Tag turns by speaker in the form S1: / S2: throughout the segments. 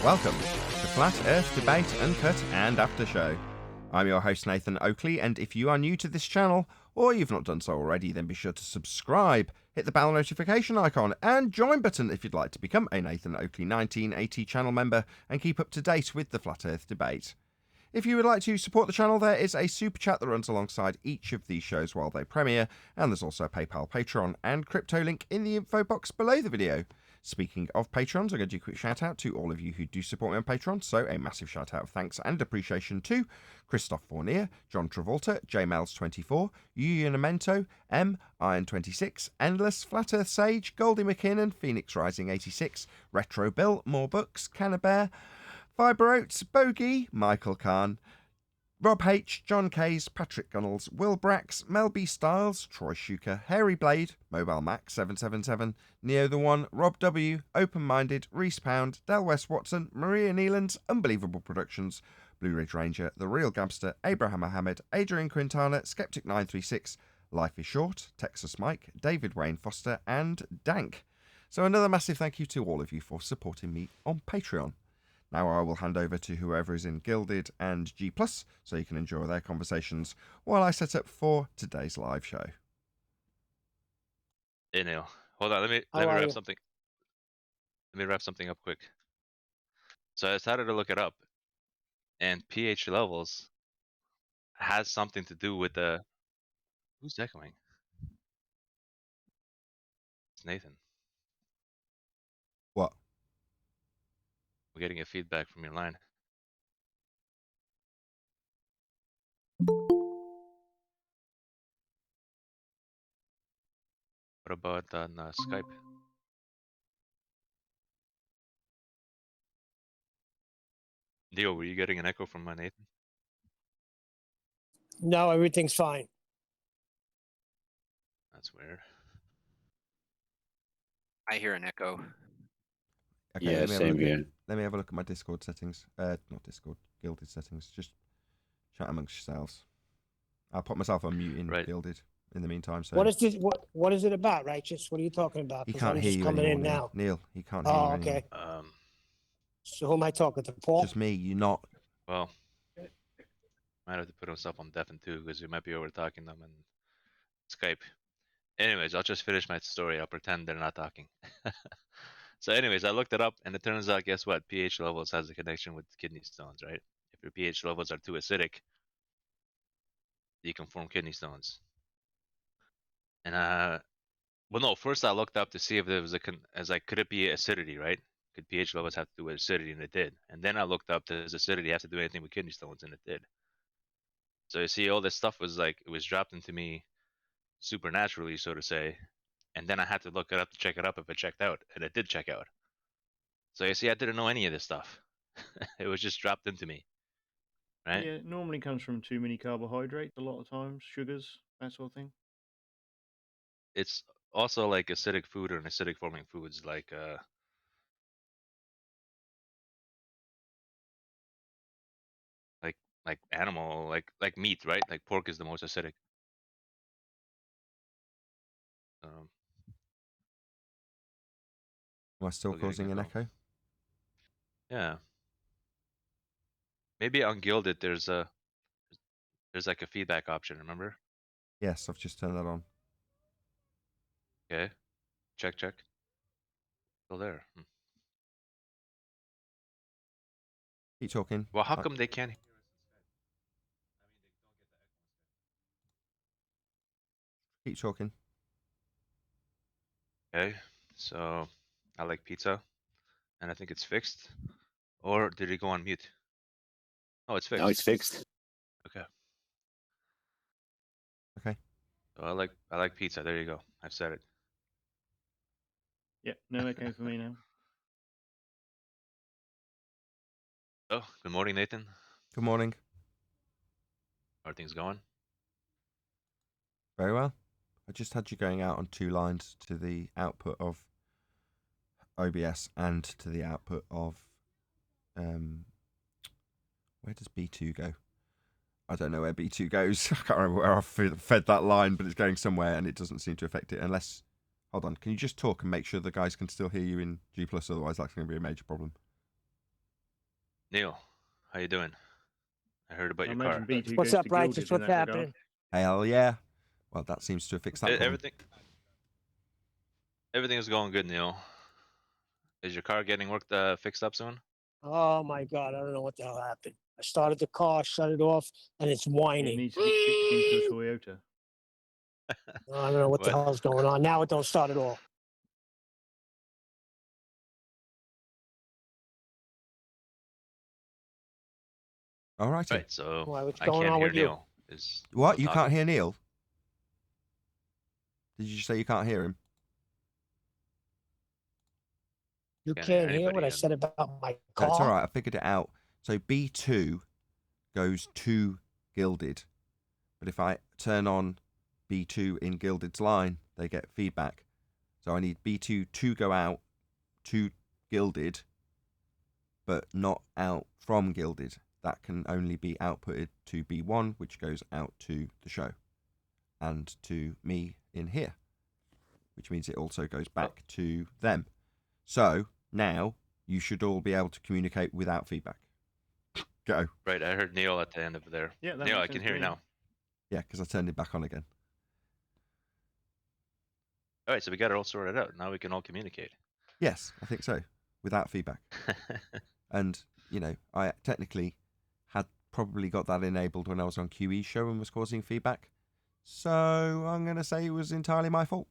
S1: Welcome to Flat Earth Debate Uncut and After Show. I'm your host Nathan Oakley, and if you are new to this channel, or you've not done so already, then be sure to subscribe, hit the bell notification icon, and join button if you'd like to become a Nathan Oakley 1980 channel member and keep up to date with the Flat Earth Debate. If you would like to support the channel, there is a super chat that runs alongside each of these shows while they premiere, and there's also a PayPal, Patreon, and crypto link in the info box below the video. Speaking of Patrons, I'm going to do a quick shout out to all of you who do support me on Patreon, so a massive shout out of thanks and appreciation to Christoph Fournier, John Travolta, JMels24, Unamento, M, Iron26, Endless, Flat Earth Sage, Goldie McKinnon, Phoenix Rising 86, Retro Bill, More Books, Cannabear, Fibre Oats, Bogey, Michael Kahn, Rob H, John Kays, Patrick Gunnels, Will Brax, Mel B Styles, Troy Shuker, Hairy Blade, Mobile Max 777, Neo the One, Rob W, Open Minded, Reese Pound, Del West Watson, Maria Nealands, Unbelievable Productions, Blue Ridge Ranger, The Real Gabster, Abraham Mohammed, Adrian Quintana, Skeptic 936, Life is Short, Texas Mike, David Wayne Foster, and Dank. So another massive thank you to all of you for supporting me on Patreon. Now I will hand over to whoever is in Gilded and G+, so you can enjoy their conversations while I set up for today's live show.
S2: Hey Neil, hold on. Let me wrap something. Let me wrap something up quick. So I started to look it up, and pH levels has something to do with the. Who's echoing? It's Nathan.
S1: What?
S2: We're getting a feedback from your line. What about on Skype? Neil, were you getting an echo from Nathan?
S3: No, everything's fine.
S2: That's weird.
S4: I hear an echo.
S1: Okay,
S5: Yeah, same here.
S1: Let me have a look at my Discord settings. Not Discord, Gilded settings. Just chat amongst yourselves. I'll put myself on mute in Gilded in the meantime. So
S3: what is this? What is it about, Righteous? What are you talking about?
S1: He can't hear you
S3: coming
S1: anymore,
S3: in now.
S1: Neil, he can't hear you anymore.
S3: Okay. So who am I talking to? Paul?
S1: Just me. You're not.
S2: Well, might have to put himself on deafen too, because we might be over talking them on Skype. Anyways, I'll just finish my story. I'll pretend they're not talking. So anyways, I looked it up, and it turns out, guess what? pH levels has a connection with kidney stones, right? If your pH levels are too acidic, you can form kidney stones. And well, no. First, I looked up to see if there was could it be acidity, right? Could pH levels have to do with acidity, and it did. And then I looked up, does acidity have to do anything with kidney stones, and it did. So you see, all this stuff was it was dropped into me supernaturally, so to say. And then I had to look it up to check it up if it checked out, and it did check out. So you see, I didn't know any of this stuff. It was just dropped into me, right?
S6: Yeah, it normally comes from too many carbohydrates a lot of times, sugars, that sort of thing.
S2: It's also like acidic food and acidic forming foods like animal, like meat, right? Like pork is the most acidic.
S1: Am I still causing an echo?
S2: Yeah. Maybe on Gilded there's like a feedback option, remember?
S1: Yes, I've just turned that on.
S2: Okay. Check. Still there.
S1: Keep talking.
S2: Well, how come they can't hear us instead?
S1: Keep talking.
S2: Okay. So I like pizza, and I think it's fixed. Or did it go on mute? Oh, it's fixed.
S5: No, it's fixed.
S2: Okay.
S1: Okay.
S2: So I like pizza. There you go. I've said it.
S6: Yep, no echo for me now.
S2: Oh, good morning, Nathan.
S1: Good morning.
S2: How are things going?
S1: Very well. I just had you going out on two lines to the output of OBS and to the output of where does B2 go? I don't know where B2 goes. I can't remember where I've fed that line, but it's going somewhere and it doesn't seem to affect it unless... Hold on, can you just talk and make sure the guys can still hear you in G+, otherwise that's going to be a major problem.
S2: Neil, how you doing? I heard about
S6: I
S2: your car.
S6: imagine B2
S3: What's
S6: goes
S3: up,
S6: to
S3: Righteous?
S6: Gilded in
S3: What's
S6: that regard.
S3: happening?
S1: Hell yeah. Well, that seems to have fixed that problem.
S2: Everything is going good, Neil. Is your car getting fixed up soon?
S3: Oh my God, I don't know what the hell happened. I started the car, shut it off, and it's
S6: It
S3: whining.
S6: needs to be fixed into a Toyota.
S3: I don't know what the
S2: What?
S3: hell's going on. Now it don't start at all.
S1: All righty.
S2: Right, so
S3: Why, what's
S2: I
S3: going
S2: can't
S3: on
S2: hear
S3: with you?
S2: Neil. Is
S1: What?
S2: Neil
S1: You
S2: talking?
S1: can't hear Neil? Did you say you can't hear him?
S3: You
S2: Can't hear
S3: can't hear what
S2: anybody
S3: I
S2: and-
S3: said about my
S1: That's all
S3: car?
S1: right. I figured it out. So B2 goes to Gilded. But if I turn on B2 in Gilded's line, they get feedback. So I need B2 to go out to Gilded, but not out from Gilded. That can only be outputted to B1, which goes out to the show and to me in here, which means it also goes back to them. So now you should all be able to communicate without feedback. Go.
S2: Right, I heard Neil at the end of there.
S6: Yeah, that
S2: Neil,
S6: makes
S2: I can
S6: sense
S2: hear
S6: to
S2: you
S6: me.
S2: now.
S1: Yeah, because I turned it back on again.
S2: All right, so we got it all sorted out. Now we can all communicate.
S1: Yes, I think so, without feedback. And, you know, I technically had probably got that enabled when I was on QE's show and was causing feedback. So I'm going to say it was entirely my fault.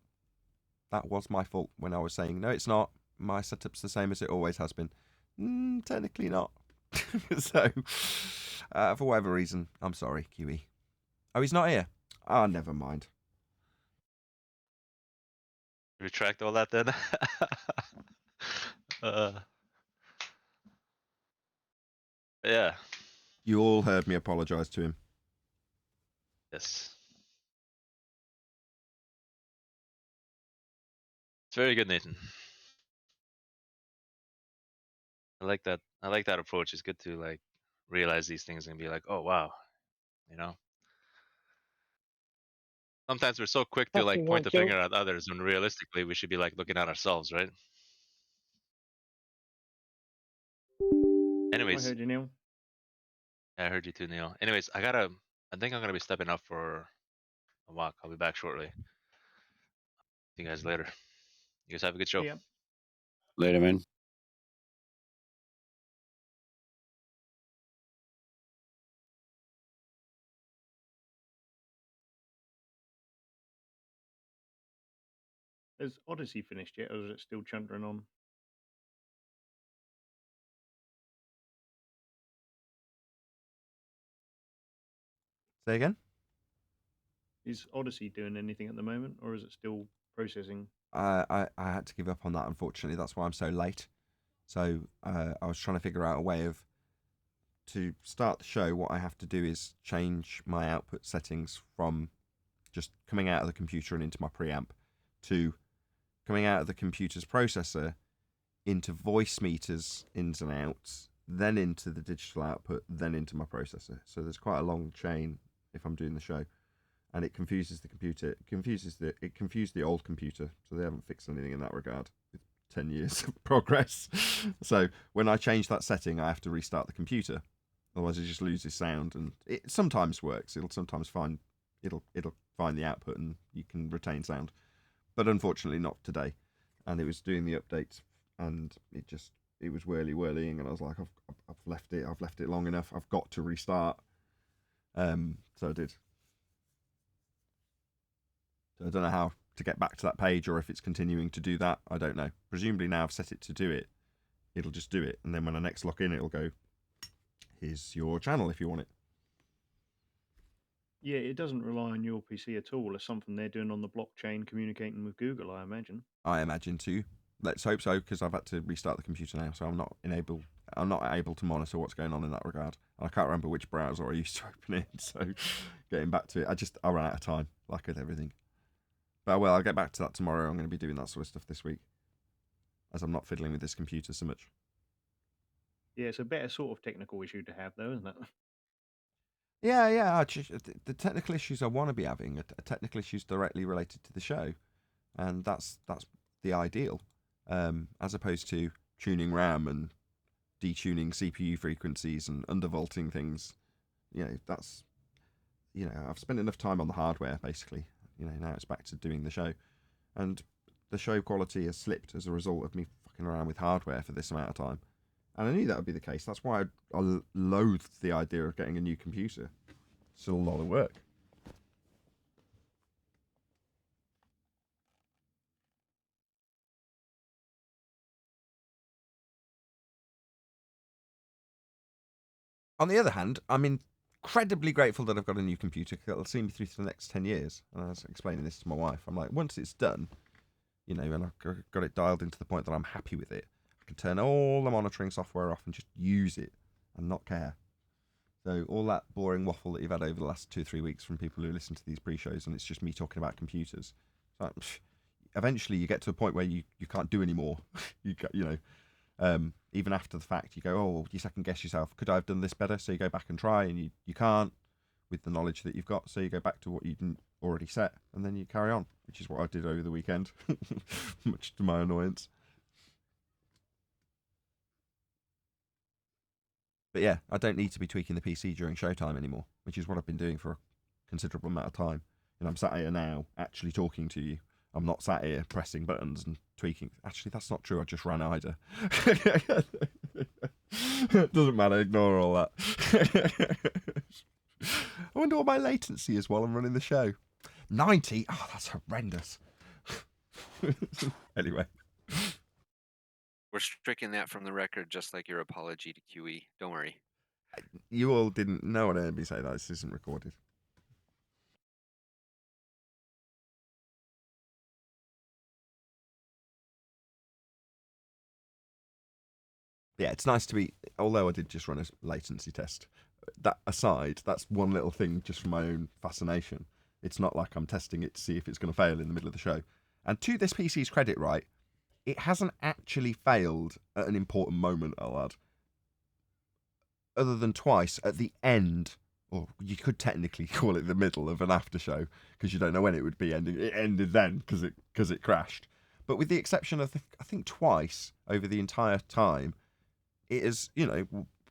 S1: That was my fault when I was saying, no, it's not. My setup's the same as it always has been. Technically not. So, for whatever reason, I'm sorry, QE. Oh, he's not here? Oh, never mind.
S2: Retract all that then. uh, yeah.
S1: You all heard me apologise to him.
S2: Yes. It's very good, Nathan. I like that. I like that approach. It's good to like realize these things and be like, oh wow, you know. Sometimes we're so quick to like
S3: Definitely
S2: point
S3: won't
S2: the
S3: do.
S2: finger at others when realistically we should be like looking at ourselves, right?
S6: I
S2: Anyways,
S6: heard you, Neil.
S2: I heard you too, Neil. Anyways, I think I'm gonna be stepping up for a walk. I'll be back shortly. See you guys later. You guys have a good show.
S6: Yeah.
S4: Later, man.
S6: Has Odyssey finished yet, or is it still chuntering on?
S1: Say again?
S6: Is Odyssey doing anything at the moment, or is it still processing?
S1: I had to give up on that, unfortunately. That's why I'm so late. So I was trying to figure out a way of, to start the show, what I have to do is change my output settings from just coming out of the computer and into my preamp to coming out of the computer's processor into voice meters ins and outs, then into the digital output, then into my processor. So there's quite a long chain if I'm doing the show. And it confuses the computer. It confused the old computer, so they haven't fixed anything in that regard with 10 years of progress. So when I change that setting, I have to restart the computer, otherwise it just loses sound. And it sometimes works. It'll sometimes find the output and you can retain sound, but unfortunately not today. And it was doing the updates, and it was whirlying, and I was like, I've left it long enough. I've got to restart. So I did. I don't know how to get back to that page, or if it's continuing to do that. I don't know. Presumably now I've set it to do it. It'll just do it. And then when I next log in, it'll go, here's your channel if you want it.
S6: Yeah, it doesn't rely on your PC at all. It's something they're doing on the blockchain, communicating with Google, I imagine.
S1: I imagine too. Let's hope so, because I've had to restart the computer now, so I'm not able to monitor what's going on in that regard. And I can't remember which browser I used to open it, so getting back to it, I ran out of time, like with everything. But well, I'll get back to that tomorrow. I'm going to be doing that sort of stuff this week, as I'm not fiddling with this computer so much.
S6: Yeah, it's a better sort of technical issue to have, though, isn't it?
S1: Yeah. The technical issues I want to be having are technical issues directly related to the show, and that's the ideal, as opposed to tuning RAM and detuning CPU frequencies and undervolting things. That's, I've spent enough time on the hardware, basically. Now it's back to doing the show. And the show quality has slipped as a result of me fucking around with hardware for this amount of time. And I knew that would be the case. That's why I loathed the idea of getting a new computer. It's still a lot of work. On the other hand, I'm incredibly grateful that I've got a new computer because it'll see me through to the next 10 years. And I was explaining this to my wife. I'm like, once it's done, and I've got it dialed into the point that I'm happy with it, I can turn all the monitoring software off and just use it and not care. So all that boring waffle that you've had over the last 2 or 3 weeks from people who listen to these pre-shows, and it's just me talking about computers. Like, eventually you get to a point where you can't do any more. Even after the fact, you go, oh, you second guess yourself. Could I have done this better? So you go back and try, and you can't with the knowledge that you've got. So you go back to what you didn't already set, and then you carry on, which is what I did over the weekend, much to my annoyance. But yeah, I don't need to be tweaking the PC during showtime anymore, which is what I've been doing for a considerable amount of time. I'm sat here now actually talking to you. I'm not sat here pressing buttons and tweaking. Actually, that's not true. I just ran either. Doesn't matter. Ignore all that. I wonder what my latency is while I'm running the show. 90? Oh, that's horrendous. Anyway.
S4: We're striking that from the record, just like your apology to QE. Don't worry.
S1: You all didn't know what heard me say that. This isn't recorded. Yeah, it's nice to be, although I did just run a latency test. That aside, that's one little thing just for my own fascination. It's not like I'm testing it to see if it's going to fail in the middle of the show. And to this PC's credit, right, it hasn't actually failed at an important moment, I'll add. Other than twice at the end, or you could technically call it the middle of an after show, because you don't know when it would be ending. It ended then because it crashed. But with the exception of, I think, twice over the entire time, it is,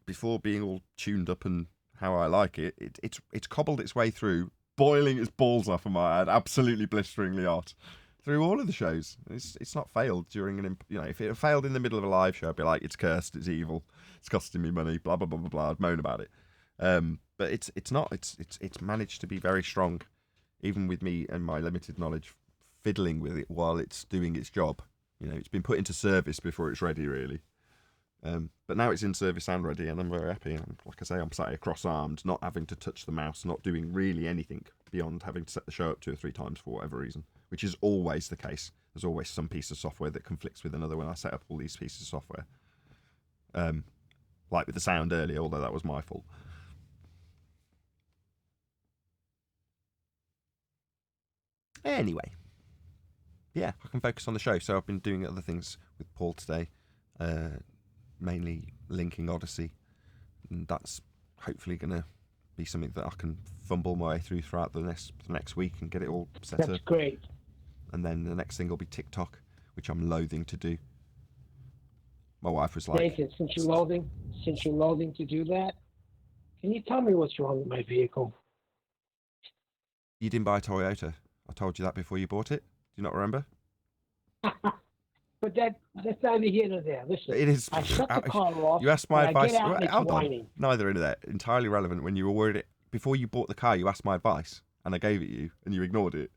S1: before being all tuned up and how I like it, it's cobbled its way through, boiling its balls off, I might add, absolutely blisteringly hot, through all of the shows. It's not failed during if it failed in the middle of a live show, I'd be like, it's cursed, it's evil, it's costing me money, blah blah blah blah blah. I'd moan about it. But it's not. It's managed to be very strong, even with me and my limited knowledge fiddling with it while it's doing its job. It's been put into service before it's ready, really. But now it's in service and ready, and I'm very happy. And like I say, I'm sat here cross-armed, not having to touch the mouse, not doing really anything beyond having to set the show up 2 or 3 times for whatever reason, which is always the case. There's always some piece of software that conflicts with another when I set up all these pieces of software. Like with the sound earlier, although that was my fault. Anyway, yeah, I can focus on the show. So I've been doing other things with Paul today. Mainly linking Odyssey, and that's hopefully going to be something that I can fumble my way through throughout the next week and get it all set up.
S3: That's great.
S1: And then the next thing will be TikTok, which I'm loathing to do. My wife was like,
S3: Nathan, since you're loathing to do that, can you tell me what's wrong with my vehicle?
S1: "You didn't buy a Toyota. I told you that before you bought it. Do you not remember?"
S3: But that's neither here nor there. Listen,
S1: It is.
S3: I shut the car off.
S1: You asked my
S3: and I
S1: advice.
S3: get out and it's
S1: Hold on.
S3: whining.
S1: Neither into that. Entirely relevant. When you were worried before you bought the car, you asked my advice, and I gave it you, and you ignored it.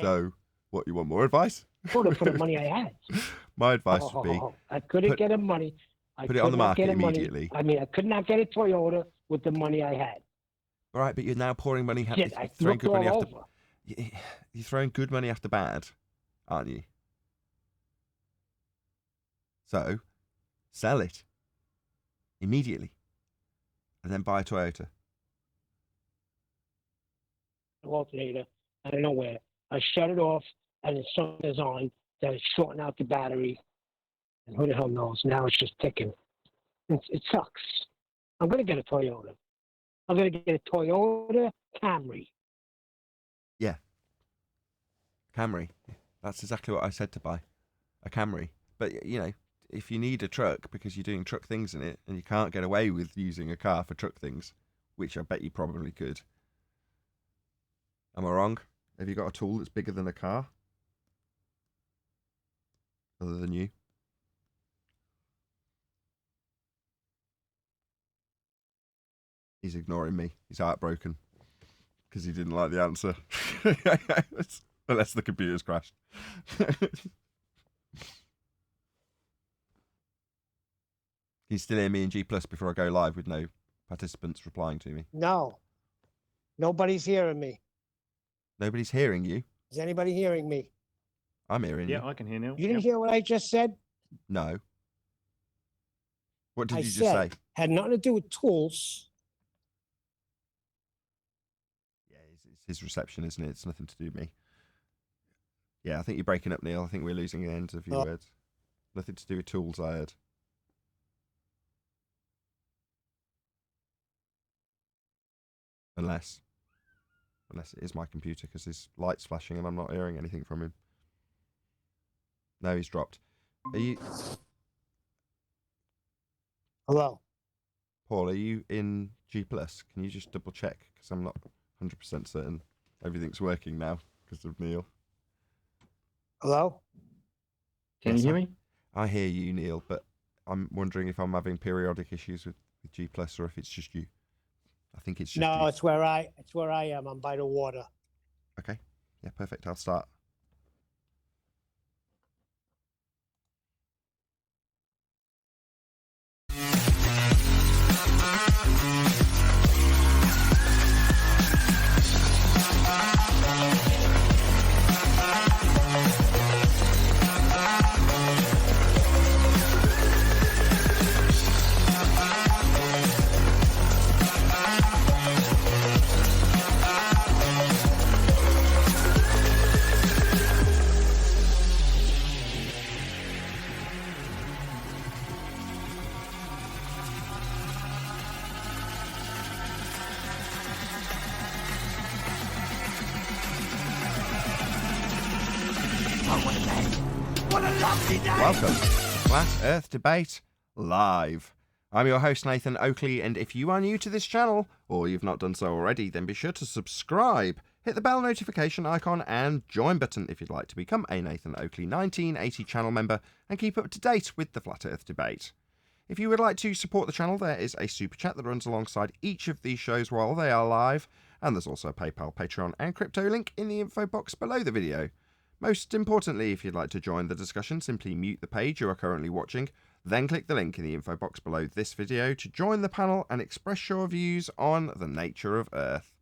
S1: So, what, you want more advice?
S3: For the money I had.
S1: My advice would be,
S3: I couldn't get a money.
S1: put it on the market immediately.
S3: I could not get a Toyota with the money I had.
S1: All right, but you're now pouring money.
S3: Shit, I
S1: throwing
S3: looked
S1: good money
S3: all
S1: after.
S3: over.
S1: You're throwing good money after bad, aren't you? So, sell it immediately, and then buy a Toyota.
S3: Alternator out of nowhere. I shut it off, and as soon as on, that it's shorting out the battery. And who the hell knows? Now it's just ticking. It sucks. I'm going to get a Toyota. I'm going to get a Toyota Camry.
S1: Yeah. Camry. That's exactly what I said to buy. A Camry. But, if you need a truck because you're doing truck things in it and you can't get away with using a car for truck things, which I bet you probably could. Am I wrong? Have you got a tool that's bigger than a car? Other than you? He's ignoring me. He's heartbroken because he didn't like the answer. Unless the computer's crashed. Can you still hear me in G Plus before I go live with no participants replying to me?
S3: No. Nobody's hearing me.
S1: Nobody's hearing you?
S3: Is anybody hearing me?
S1: I'm hearing you.
S6: Yeah, I can hear now.
S3: You didn't hear what I just said?
S1: No. What did
S3: I
S1: you just
S3: said
S1: say?
S3: had nothing to do with tools.
S1: Yeah, it's his reception, isn't it? It's nothing to do with me. Yeah, I think you're breaking up, Neil. I think we're losing the end of your words. Nothing to do with tools, I heard. Unless it is my computer, because his light's flashing and I'm not hearing anything from him. No, he's dropped. Are you...
S3: Hello.
S1: Paul, are you in G+? Can you just double check? Because I'm not 100% certain everything's working now because of Neil.
S3: Hello?
S6: Can you hear me?
S1: I hear you, Neil, but I'm wondering if I'm having periodic issues with G+, or if it's just you. I think it's just
S3: No,
S1: you.
S3: it's where I am. I'm by the water.
S1: Okay. Yeah, perfect. I'll start. Welcome to Flat Earth Debate Live. I'm your host, Nathan Oakley, and if you are new to this channel, or you've not done so already, then be sure to subscribe, hit the bell notification icon, and join button if you'd like to become a Nathan Oakley 1980 channel member and keep up to date with the Flat Earth Debate. If you would like to support the channel, there is a super chat that runs alongside each of these shows while they are live, and there's also a PayPal, Patreon, and crypto link in the info box below the video. Most importantly, if you'd like to join the discussion, simply mute the page you are currently watching, then click the link in the info box below this video to join the panel and express your views on the nature of Earth.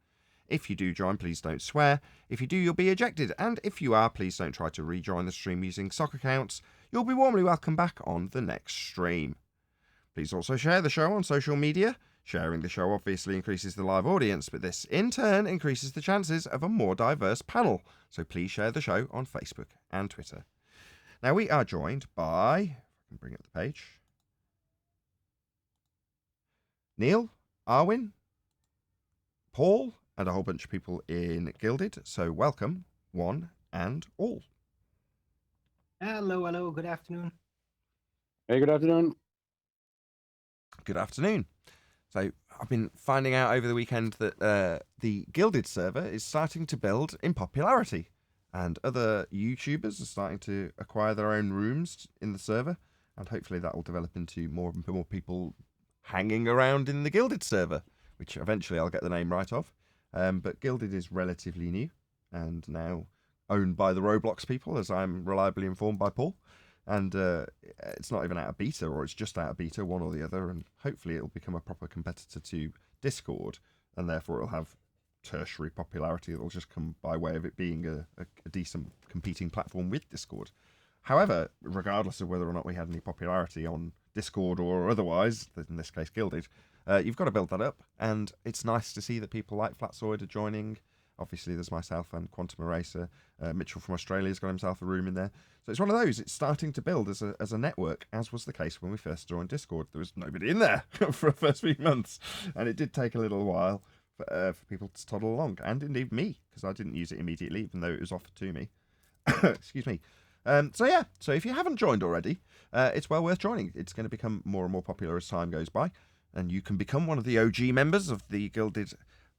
S1: If you do join, please don't swear. If you do, you'll be ejected, and if you are, please don't try to rejoin the stream using sock accounts. You'll be warmly welcome back on the next stream. Please also share the show on social media. Sharing the show obviously increases the live audience, but this in turn increases the chances of a more diverse panel. So please share the show on Facebook and Twitter. Now we are joined by, if I can bring up the page, Neil, Arwin, Paul, and a whole bunch of people in Gilded. So welcome, one and all.
S5: Hello, good afternoon.
S7: Hey, good afternoon.
S1: Good afternoon. So I've been finding out over the weekend that the Gilded server is starting to build in popularity, and other YouTubers are starting to acquire their own rooms in the server, and hopefully that will develop into more and more people hanging around in the Gilded server, which eventually I'll get the name right of. But Gilded is relatively new and now owned by the Roblox people, as I'm reliably informed by Paul. And it's not even out of beta, or it's just out of beta, one or the other, and hopefully it'll become a proper competitor to Discord, and therefore it'll have tertiary popularity that'll just come by way of it being a decent competing platform with Discord. However, regardless of whether or not we had any popularity on Discord or otherwise, in this case Gilded, you've got to build that up, and it's nice to see that people like Flatsoid are joining. Obviously, there's myself and Quantum Eraser. Mitchell from Australia's got himself a room in there. So it's one of those. It's starting to build as a network, as was the case when we first joined Discord. There was nobody in there for the first few months. And it did take a little while for people to toddle along. And indeed me, because I didn't use it immediately, even though it was offered to me. Excuse me. So if you haven't joined already, it's well worth joining. It's going to become more and more popular as time goes by, and you can become one of the OG members of the Gilded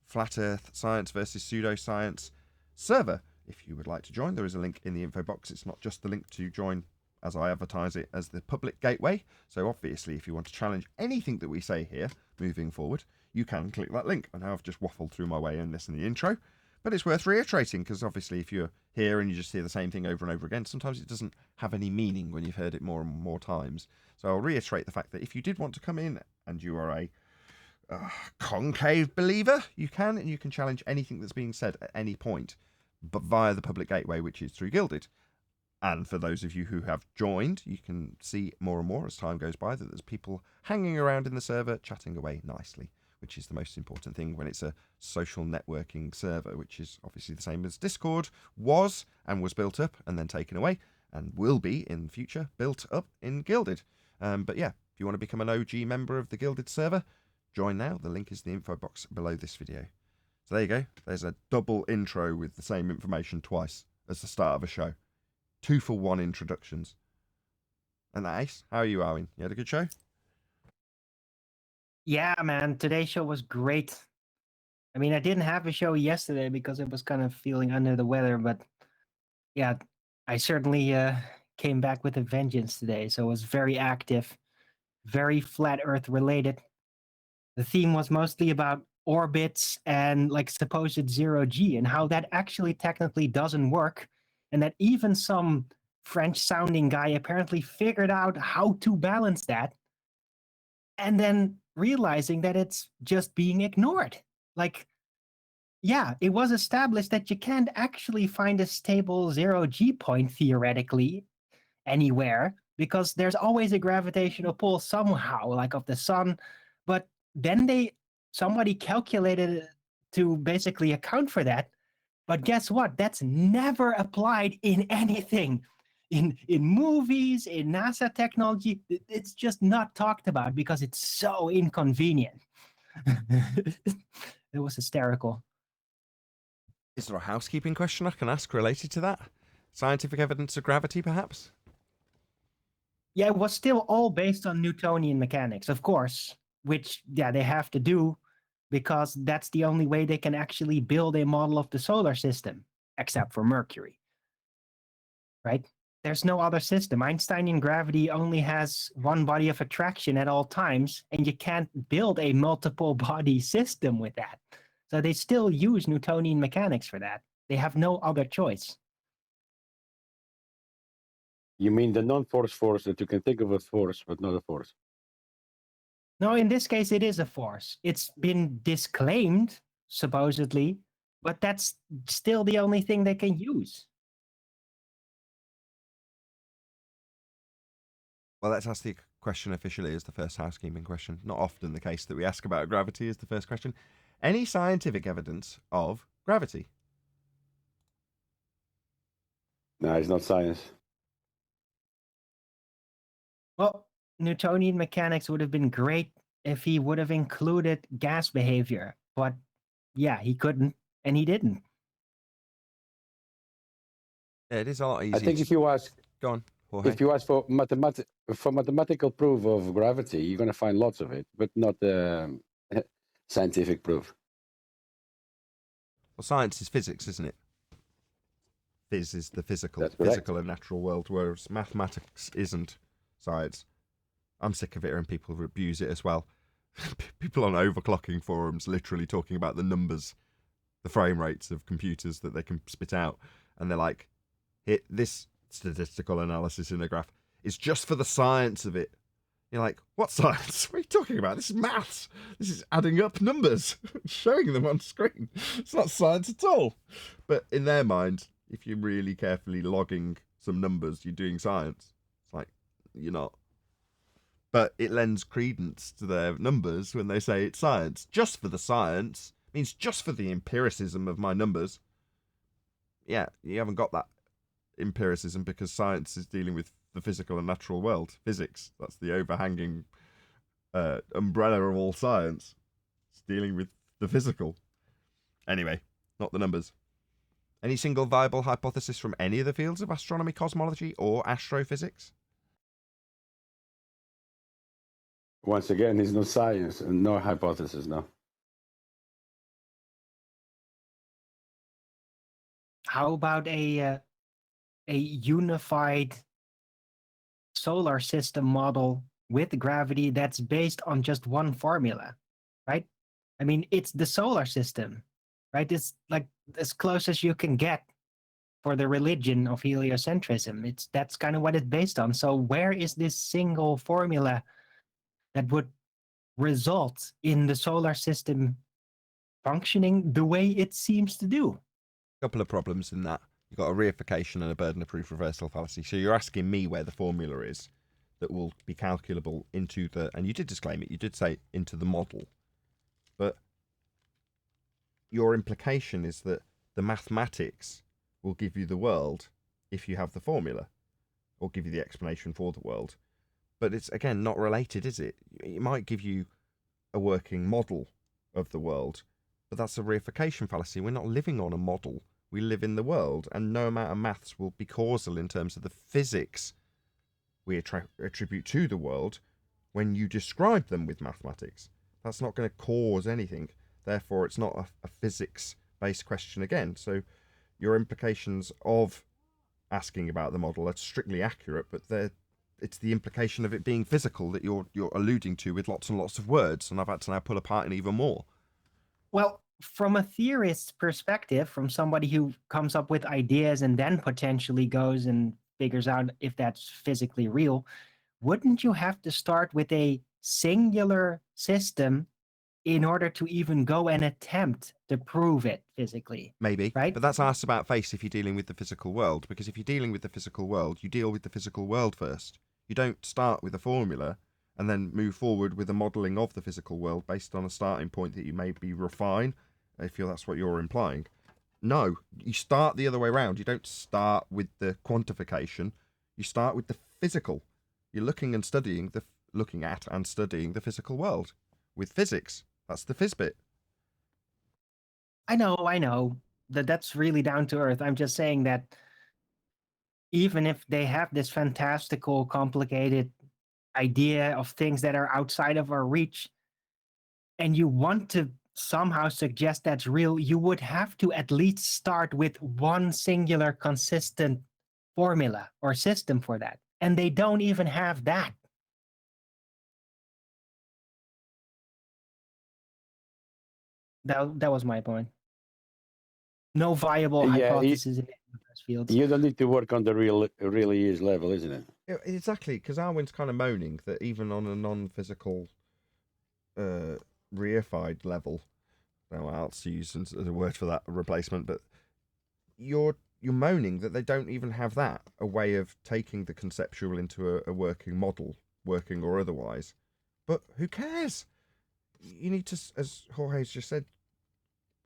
S1: Flat Earth Science versus Pseudoscience server. If you would like to join, there is a link in the info box. It's not just the link to join as I advertise it as the public gateway. So obviously, if you want to challenge anything that we say here moving forward, you can click that link. I know I've just waffled through my way in this in the intro, but it's worth reiterating because obviously if you're here and you just hear the same thing over and over again, sometimes it doesn't have any meaning when you've heard it more and more times. So I'll reiterate the fact that if you did want to come in and you are a concave believer, you can, and you can challenge anything that's being said at any point, but via the public gateway, which is through Gilded. And for those of you who have joined, you can see more and more as time goes by that there's people hanging around in the server chatting away nicely, which is the most important thing when it's a social networking server, which is obviously the same as Discord was and was built up and then taken away and will be in the future built up in Gilded. But yeah, if you want to become an OG member of the Gilded server, join now. The link is in the info box below this video. So there you go. There's a double intro with the same information twice as the start of a show. 2-for-1 introductions. And Ace, how are you, Owen? You had a good show?
S5: Yeah, man. Today's show was great. I mean, I didn't have a show yesterday because I was kind of feeling under the weather, but yeah, I certainly came back with a vengeance today. So it was very active, very flat Earth related. The theme was mostly about orbits and like supposed zero G and how that actually technically doesn't work. And that even some French sounding guy apparently figured out how to balance that. And then realizing that it's just being ignored. Like, yeah, it was established that you can't actually find a stable zero G point theoretically anywhere because there's always a gravitational pull somehow, like of the sun. But then somebody calculated it to basically account for that. But guess what? That's never applied in anything. In movies, in NASA technology, it's just not talked about because it's so inconvenient. It was hysterical.
S1: Is there a housekeeping question I can ask related to that? Scientific evidence of gravity, perhaps?
S5: Yeah, it was still all based on Newtonian mechanics, of course, which, yeah, they have to do because that's the only way they can actually build a model of the solar system, except for Mercury. Right? There's no other system. Einsteinian gravity only has one body of attraction at all times, and you can't build a multiple body system with that. So they still use Newtonian mechanics for that. They have no other choice.
S7: You mean the non-force force that you can think of as force, but not a force?
S5: No, in this case, it is a force. It's been disclaimed, supposedly, but that's still the only thing they can use.
S1: Well, let's ask the question officially as the first housekeeping question. Not often the case that we ask about gravity is the first question. Any scientific evidence of gravity?
S7: No, it's not science.
S5: Well, Newtonian mechanics would have been great if he would have included gas behavior, but yeah, he couldn't, and he didn't.
S1: Yeah, it is a lot easier.
S7: I think if you ask,
S1: Go on, Jorge.
S7: if you ask for mathematical proof of gravity, you're going to find lots of it, but not scientific proof.
S1: Well, science is physics, isn't it? Phys is the physical and natural world, whereas mathematics isn't science. I'm sick of it, and people abuse it as well. People on overclocking forums literally talking about the numbers, the frame rates of computers that they can spit out, and they're like, "Hit this statistical analysis in a graph is just for the science of it." You're like, what science? What are you talking about? This is maths. This is adding up numbers, showing them on screen. It's not science at all. But in their mind, if you're really carefully logging some numbers, you're doing science. It's like, you're not. But it lends credence to their numbers when they say it's science. Just for the science means just for the empiricism of my numbers. Yeah, you haven't got that empiricism because science is dealing with the physical and natural world. Physics, that's the overhanging umbrella of all science. It's dealing with the physical. Anyway, not the numbers. Any single viable hypothesis from any of the fields of astronomy, cosmology, or astrophysics?
S7: Once again, it's no science and no hypothesis, no.
S5: How about a unified solar system model with gravity that's based on just one formula, right? I mean, it's the solar system, right? It's like as close as you can get for the religion of heliocentrism. That's kind of what it's based on. So where is this single formula that would result in the solar system functioning the way it seems to do?
S1: Couple of problems in that. You've got a reification and a burden of proof reversal fallacy. So you're asking me where the formula is that will be calculable into the, and you did disclaim it, you did say into the model. But your implication is that the mathematics will give you the world if you have the formula, or give you the explanation for the world. But it's, again, not related, is it? It might give you a working model of the world, but that's a reification fallacy. We're not living on a model. We live in the world, and no amount of maths will be causal in terms of the physics we attribute to the world when you describe them with mathematics. That's not going to cause anything. Therefore, it's not a physics-based question again. So your implications of asking about the model are strictly accurate, but it's the implication of it being physical that you're alluding to with lots and lots of words, and I've had to now pull apart and even more.
S5: Well, from a theorist's perspective, from somebody who comes up with ideas and then potentially goes and figures out if that's physically real, wouldn't you have to start with a singular system in order to even go and attempt to prove it physically?
S1: Maybe,
S5: right?
S1: But that's asked about face if you're dealing with the physical world, because if you're dealing with the physical world, you deal with the physical world first. You don't start with a formula and then move forward with a modelling of the physical world based on a starting point that you maybe refine, if that's what you're implying. No, you start the other way around. You don't start with the quantification. You start with the physical. You're looking at and studying the physical world with physics. That's the phys bit.
S5: I know. That's really down to earth. I'm just saying that even if they have this fantastical, complicated idea of things that are outside of our reach, and you want to somehow suggest that's real, you would have to at least start with one singular, consistent formula or system for that. And they don't even have that. That was my point. No viable hypothesis in those fields.
S7: You don't need to work on the really is level, isn't it?
S1: Yeah, exactly, because Arwen's kind of moaning that even on a non-physical reified level, now I'll use as a word for that replacement, but you're moaning that they don't even have that, a way of taking the conceptual into a working model, working or otherwise. But who cares? You need to, as Jorge's just said,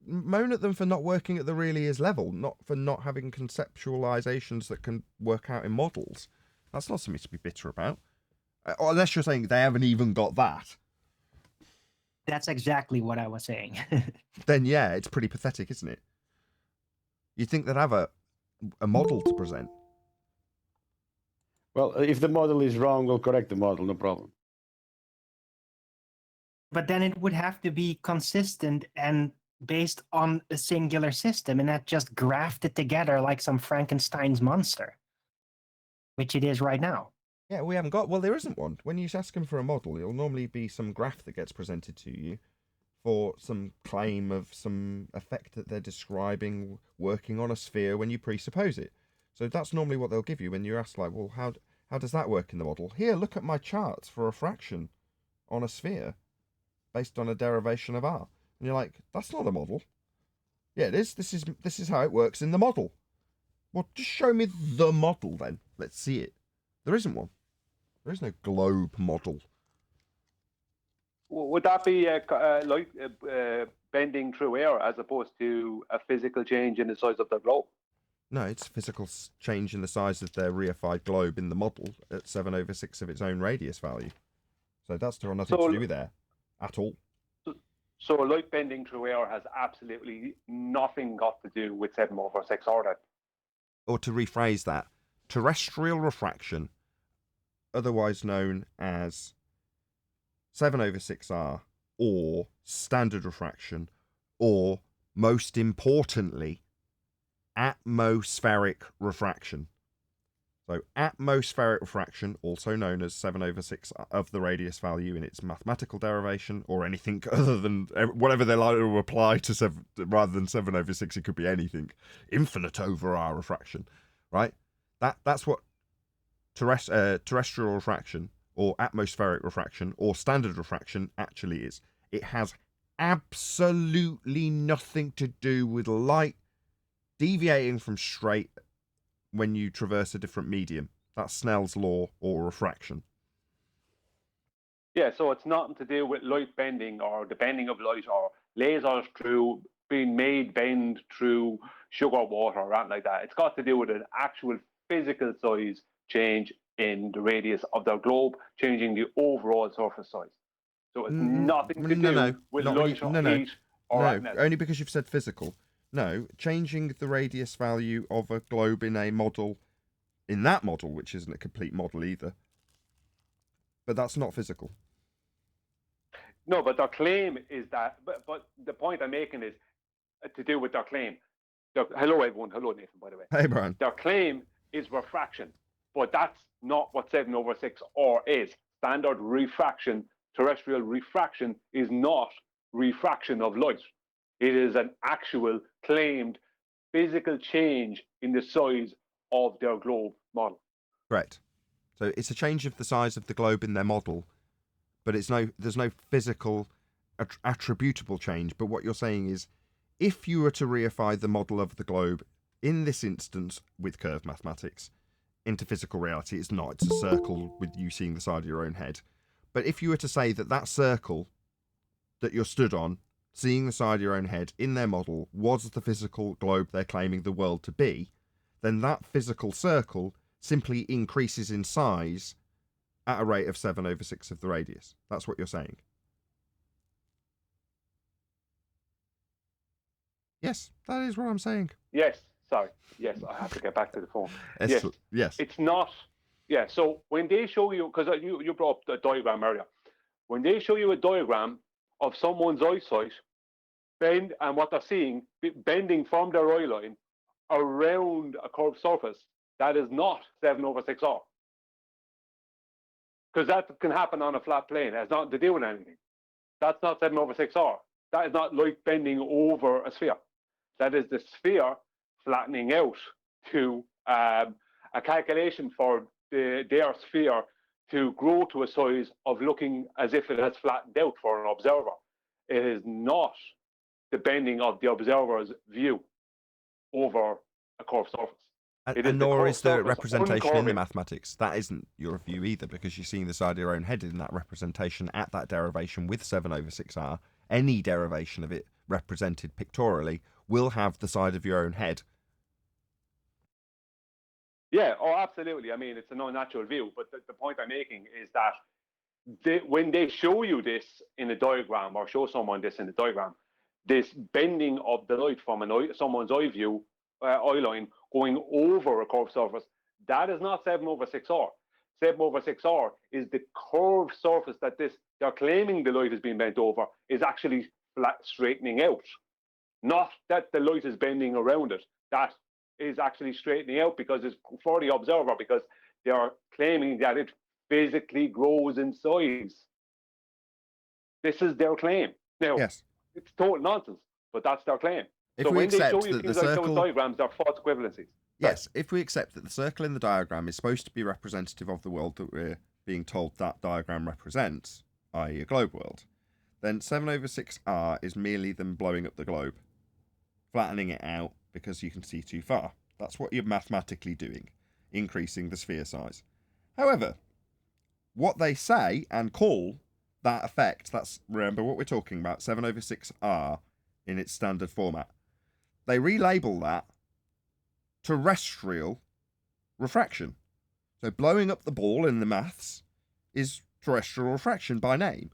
S1: moan at them for not working at the really is level, not for not having conceptualizations that can work out in models. That's not something to be bitter about. Or unless you're saying they haven't even got that.
S5: That's exactly what I was saying.
S1: Then yeah, it's pretty pathetic, isn't it? You'd think they'd have a model to present.
S7: Well, if the model is wrong, we'll correct the model, no problem.
S5: But then it would have to be consistent and based on a singular system, and not just grafted together like some Frankenstein's monster, which it is right now.
S1: Yeah, we haven't got... Well, there isn't one. When you ask them for a model, it'll normally be some graph that gets presented to you for some claim of some effect that they're describing working on a sphere when you presuppose it. So that's normally what they'll give you when you're asked, like, well, how does that work in the model? Here, look at my charts for a fraction on a sphere based on a derivation of R. And you're like, that's not a model. Yeah, it is. This is how it works in the model. Well, just show me the model then. Let's see it. There isn't one. There is no globe model.
S8: Would that be like bending through air as opposed to a physical change in the size of the globe?
S1: No, it's physical change in the size of their reified globe in the model at 7/6 of its own radius value. So that's got nothing to do with there at all.
S8: So light bending through air has absolutely nothing got to do with 7/6R then.
S1: Or to rephrase that, terrestrial refraction, otherwise known as 7/6R, or standard refraction, or most importantly, atmospheric refraction. So atmospheric refraction, also known as 7/6 of the radius value in its mathematical derivation, or anything other than whatever they like to apply to 7, rather than 7/6, it could be anything. Infinite over R refraction, right? That's what terrestrial refraction, or atmospheric refraction, or standard refraction actually is. It has absolutely nothing to do with light deviating from straight when you traverse a different medium. That's Snell's law or refraction.
S8: Yeah, so it's nothing to do with light bending or the bending of light or lasers through being made bend through sugar water or anything like that. It's got to do with an actual physical size change in the radius of the globe, changing the overall surface size. So it's nothing to do with light or heat or anything else.
S1: Only because you've said physical. No, changing the radius value of a globe in a model, in that model, which isn't a complete model either. But that's not physical.
S8: No, but their claim is that, but the point I'm making is to do with their claim. Hello, everyone. Hello, Nathan, by the way.
S1: Hey, Brian.
S8: Their claim is refraction, but that's not what 7/6R is. Standard refraction, terrestrial refraction, is not refraction of light. It is an actual claimed physical change in the size of their globe model.
S1: Correct. So it's a change of the size of the globe in their model, but there's no physical attributable change. But what you're saying is, if you were to reify the model of the globe, in this instance with curve mathematics, into physical reality, it's not. It's a circle with you seeing the side of your own head. But if you were to say that circle that you're stood on, seeing the side of your own head in their model, was the physical globe they're claiming the world to be, then that physical circle simply increases in size at a rate of 7/6 of the radius. That's what you're saying. Yes, that is what I'm saying.
S8: Yes, sorry. Yes, I have to get back to the phone.
S1: Yes.
S8: It's not. Yeah, so when they show you, because you brought up the diagram earlier, when they show you a diagram of someone's eyesight, and what they're seeing, bending from their eye line around a curved surface, that is not 7/6R. Because that can happen on a flat plane. It has nothing to do with anything. That's not 7/6R. That is not light bending over a sphere. That is the sphere flattening out to a calculation for their sphere to grow to a size of looking as if it has flattened out for an observer. It is not the bending of the observer's view over a curved surface.
S1: And nor is the representation in the mathematics. That isn't your view either, because you're seeing the side of your own head in that representation at that derivation with 7/6R. Any derivation of it represented pictorially will have the side of your own head.
S8: Yeah, absolutely. I mean, it's an unnatural view, but the point I'm making is that when they show you this in a diagram, or show someone this in a diagram, this bending of the light from someone's eye view, eye line, going over a curved surface, that is not 7/6R. 7/6R is the curved surface that they're claiming the light is being bent over is actually straightening out. Not that the light is bending around it. That is actually straightening out because it's for the observer, because they are claiming that it physically grows in size. This is their claim. Now,
S1: yes,
S8: it's total nonsense, but that's their claim.
S1: If
S8: so
S1: we
S8: when they
S1: accept
S8: show you
S1: that the
S8: things like
S1: circle...
S8: those diagrams, they're false equivalencies.
S1: Yes, if we accept that the circle in the diagram is supposed to be representative of the world that we're being told that diagram represents, i.e. a globe world, then 7/6R is merely them blowing up the globe, flattening it out because you can see too far. That's what you're mathematically doing, increasing the sphere size. However, what they say and call that effect, that's, remember what we're talking about, 7/6R in its standard format, they relabel that terrestrial refraction. So blowing up the ball in the maths is terrestrial refraction by name.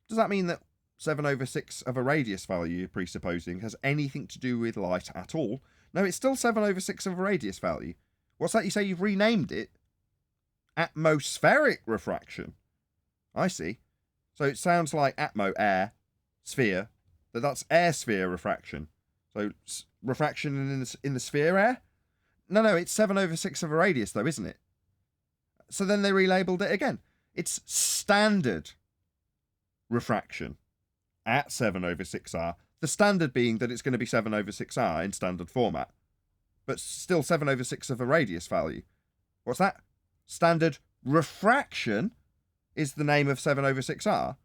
S1: Does that mean that 7/6 of a radius value you're presupposing has anything to do with light at all. No, it's still 7/6 of a radius value. What's that? You say you've renamed it? Atmospheric refraction. I see. So it sounds like atmo, air, sphere. That's air sphere refraction. So refraction in the sphere air? No, it's 7/6 of a radius though, isn't it? So then they relabeled it again. It's standard refraction at 7/6R. The standard being that it's going to be 7/6R in standard format, but still 7/6 of a radius value. What's that? Standard refraction is the name of 7/6R,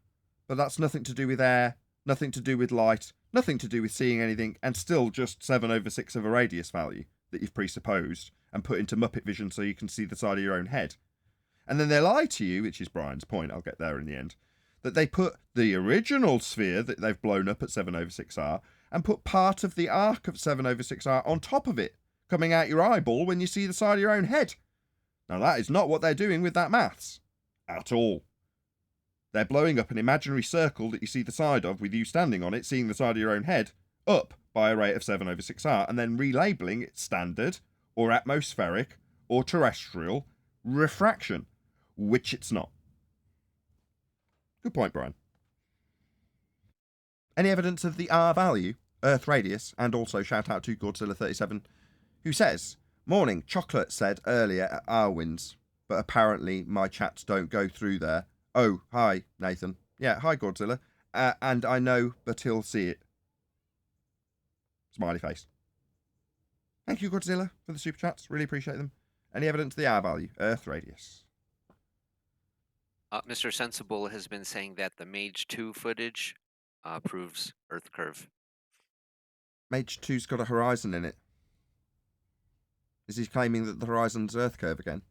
S1: but that's nothing to do with air, nothing to do with light, nothing to do with seeing anything, and still just 7/6 of a radius value that you've presupposed and put into Muppet Vision so you can see the side of your own head. And then they lie to you, which is Brian's point, I'll get there in the end, that they put the original sphere that they've blown up at 7/6R and put part of the arc of 7/6R on top of it, coming out your eyeball when you see the side of your own head. Now that is not what they're doing with that maths. At all. They're blowing up an imaginary circle that you see the side of with you standing on it, seeing the side of your own head, up by a rate of 7/6R, and then relabeling it standard, or atmospheric, or terrestrial refraction, which it's not. Good point, Brian. Any evidence of the R value, Earth radius, and also shout out to Godzilla37, who says, "Morning, Chocolate said earlier at Arwin's, but apparently my chats don't go through there. Oh, hi, Nathan. Yeah, hi, Godzilla. And I know, but he'll see it." Smiley face. Thank you, Godzilla, for the super chats. Really appreciate them. Any evidence of the R value, Earth radius?
S4: Mr. Sensible has been saying that the Mage 2 footage proves Earth curve.
S1: Mage 2's got a horizon in it. Is he claiming that the horizon's Earth curve again?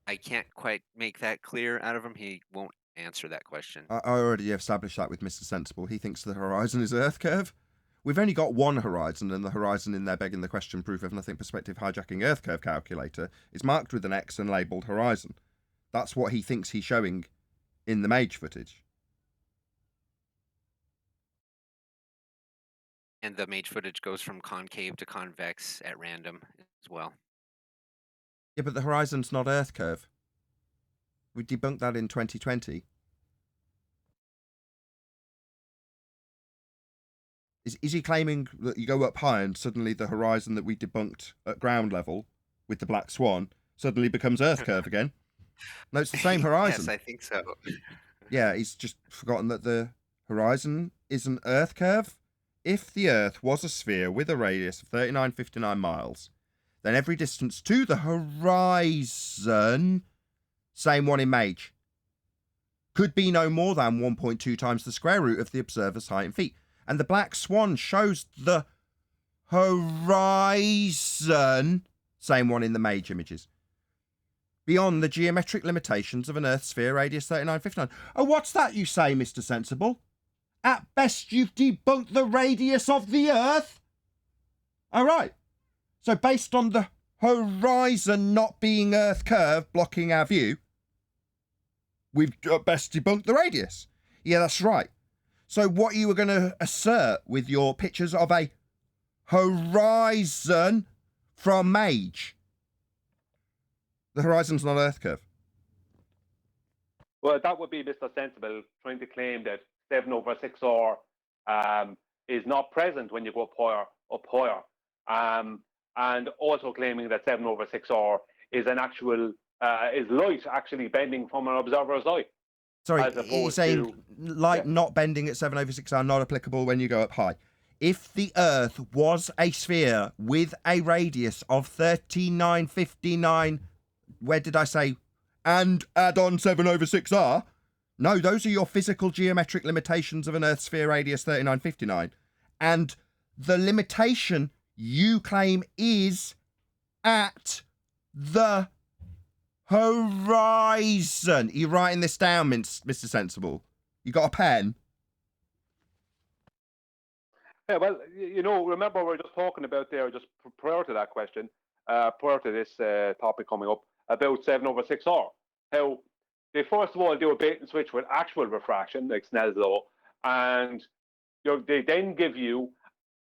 S4: I can't quite make that clear out of him. He won't answer that question.
S1: I already established that with Mr. Sensible. He thinks the horizon is Earth curve. We've only got one horizon, and the horizon in there begging the question proof of nothing perspective hijacking Earth curve calculator is marked with an X and labelled horizon. That's what he thinks he's showing in the Mage footage.
S4: And the Mage footage goes from concave to convex at random as well.
S1: Yeah, but the horizon's not Earth curve. We debunked that in 2020. Is he claiming that you go up high and suddenly the horizon that we debunked at ground level with the black swan suddenly becomes Earth curve again? No, it's the same horizon.
S4: Yes, I think so.
S1: Yeah, he's just forgotten that the horizon is an Earth curve. If the Earth was a sphere with a radius of 3959 miles, then every distance to the horizon, same one in Mage, could be no more than 1.2 times the square root of the observer's height in feet. And the black swan shows the horizon, same one in the Mage images, beyond the geometric limitations of an Earth sphere radius 3959. Oh, what's that you say, Mr. Sensible? At best, you've debunked the radius of the Earth? All right. So based on the horizon not being Earth curve blocking our view, we've at best debunked the radius. Yeah, that's right. So what you were going to assert with your pictures of a horizon from Mage? The horizon's not Earth curve.
S8: Well, that would be Mr. Sensible trying to claim that 7/6R is not present when you go up higher. And also claiming that 7/6R is an actual is light actually bending from an observer's eye.
S1: Sorry,
S8: as
S1: he's
S8: opposed
S1: saying
S8: to-
S1: light not bending at 7/6R not applicable when you go up high. If the Earth was a sphere with a radius of 3959, where did I say, and add on 7/6R? No, those are your physical geometric limitations of an Earth sphere radius 3959. And the limitation you claim is at the horizon. Are you writing this down, Mr. Sensible? You got a pen?
S8: Yeah, well, you know, remember we were just talking about there, just prior to that question, prior to this topic coming up, about 7/6R. How they first of all do a bait and switch with actual refraction, like Snell's law, and they then give you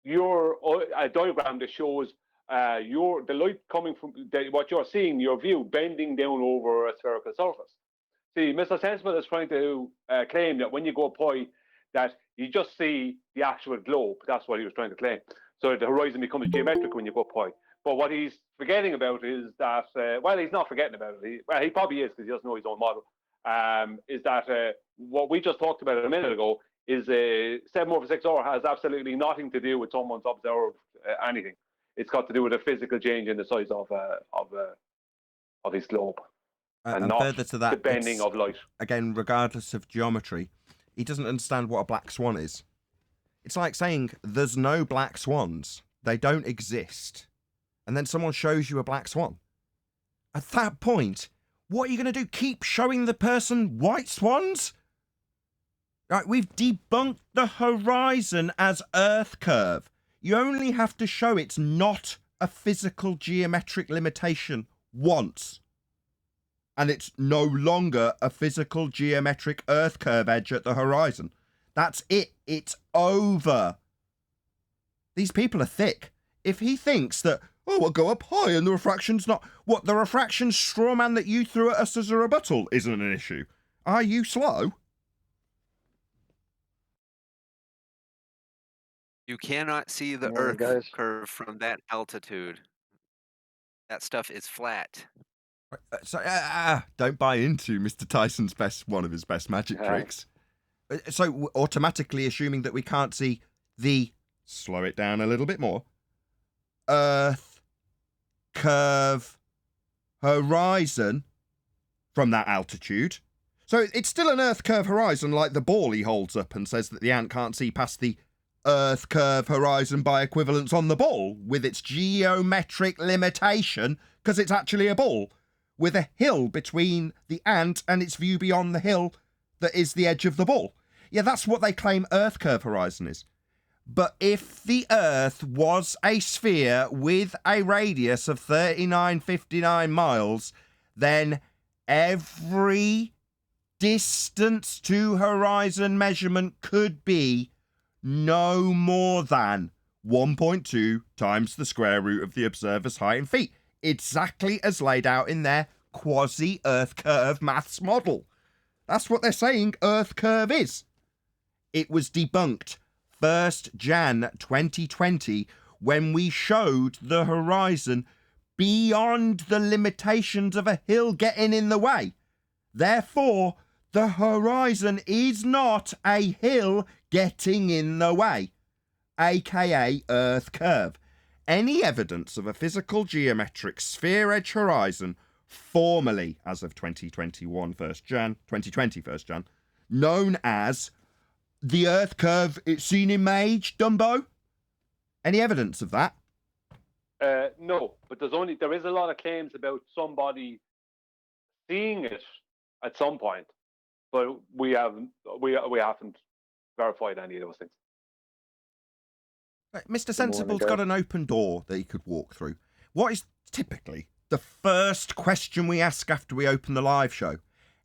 S8: a diagram that shows the light coming from what you're seeing, your view bending down over a spherical surface. See, Mr. Sensible is trying to claim that when you go pi, that you just see the actual globe. That's what he was trying to claim. So the horizon becomes geometric when you go pi. But what he's forgetting about is that, well, he's not forgetting about it. He probably is, because he doesn't know his own model. Is that what we just talked about a minute ago is 7/6R has absolutely nothing to do with someone's observed anything. It's got to do with a physical change in the size of his globe, and not
S1: further to that,
S8: the bending of light.
S1: Again, regardless of geometry, he doesn't understand what a black swan is. It's like saying there's no black swans; they don't exist. And then someone shows you a black swan. At that point, what are you going to do? Keep showing the person white swans? Right, we've debunked the horizon as Earth curve. You only have to show it's not a physical geometric limitation once. And it's no longer a physical geometric Earth curve edge at the horizon. That's it. It's over. These people are thick. If he thinks that, oh, we'll go up high and the refraction's not... What, the refraction straw man that you threw at us as a rebuttal isn't an issue? Are you slow?
S4: You cannot see the
S9: Morning,
S4: Earth
S9: guys.
S4: curve from that altitude. That stuff is flat.
S1: So, don't buy into Mr. Tyson's one of his best magic tricks. So, automatically assuming that we can't see the... Slow it down a little bit more. Earth curve horizon from that altitude. So it's still an Earth curve horizon, like the ball he holds up and says that the ant can't see past the Earth curve horizon by equivalence on the ball, with its geometric limitation, because it's actually a ball with a hill between the ant and its view beyond the hill that is the edge of the ball. Yeah, that's what they claim Earth curve horizon is. But if the Earth was a sphere with a radius of 3959 miles, then every distance to horizon measurement could be no more than 1.2 times the square root of the observer's height in feet. Exactly as laid out in their quasi-Earth curve maths model. That's what they're saying Earth curve is. It was debunked 1st Jan 2020 when we showed the horizon beyond the limitations of a hill getting in the way. Therefore, the horizon is not a hill getting in the way, aka Earth curve. Any evidence of a physical geometric sphere edge horizon formally, as of 2020 1st Jan, known as the Earth curve it's seen in Mage, Dumbo? Any evidence of that?
S8: No, but there is a lot of claims about somebody seeing it at some point, but we haven't verified any of those things.
S1: Mr. Sensible's got an open door that he could walk through. What is typically the first question we ask after we open the live show?